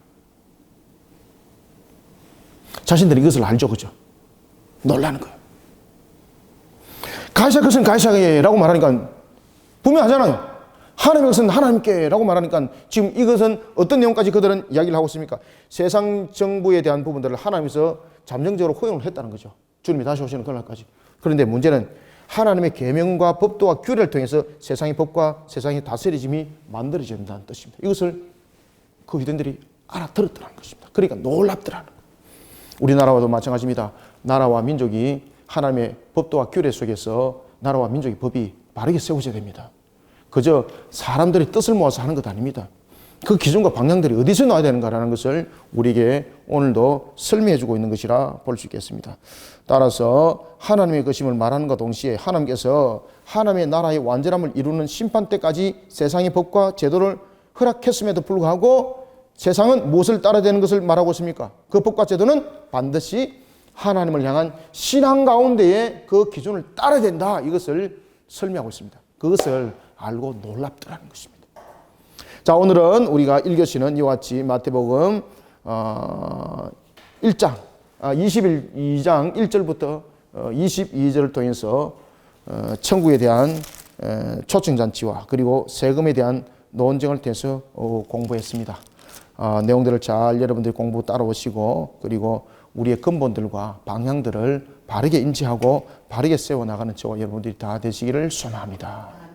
자신들이 이것을 알죠, 그죠? 놀라는 거예요. 가이사 것은 가이사에라고 말하니까 분명하잖아요. 하나님의 것은 하나님께라고 말하니까 지금 이것은 어떤 내용까지 그들은 이야기를 하고 있습니까? 세상 정부에 대한 부분들을 하나님께서 잠정적으로 허용을 했다는 거죠. 주님이 다시 오시는 그날까지. 그런데 문제는 하나님의 계명과 법도와 규례를 통해서 세상의 법과 세상의 다스리심이 만들어져야 된다는 뜻입니다. 이것을 그 유대인들이 알아들었더라는 것입니다. 그러니까 놀랍더라는 거예요. 우리나라와도 마찬가지입니다. 나라와 민족이 하나님의 법도와 규례 속에서 나라와 민족의 법이 바르게 세워져야 됩니다. 그저 사람들이 뜻을 모아서 하는 것 아닙니다. 그 기준과 방향들이 어디서 나와야 되는가라는 것을 우리에게 오늘도 설명해 주고 있는 것이라 볼 수 있겠습니다. 따라서 하나님의 것임을 말하는과 동시에 하나님께서 하나님의 나라의 완전함을 이루는 심판 때까지 세상의 법과 제도를 허락했음에도 불구하고 세상은 무엇을 따라야 되는 것을 말하고 있습니까? 그 법과 제도는 반드시 하나님을 향한 신앙 가운데에 그 기준을 따라야 된다. 이것을 설명하고 있습니다. 그것을 알고 놀랍더라는 것입니다. 자, 오늘은 우리가 1교시는 이와 같이 마태복음 1장 22장 1절부터 22절을 통해서 천국에 대한 초청잔치와 그리고 세금에 대한 논쟁을 통해서 공부했습니다. 내용들을 잘 여러분들이 공부 따라오시고 그리고 우리의 근본들과 방향들을 바르게 인지하고 바르게 세워나가는 저와 여러분들이 다 되시기를 소망합니다.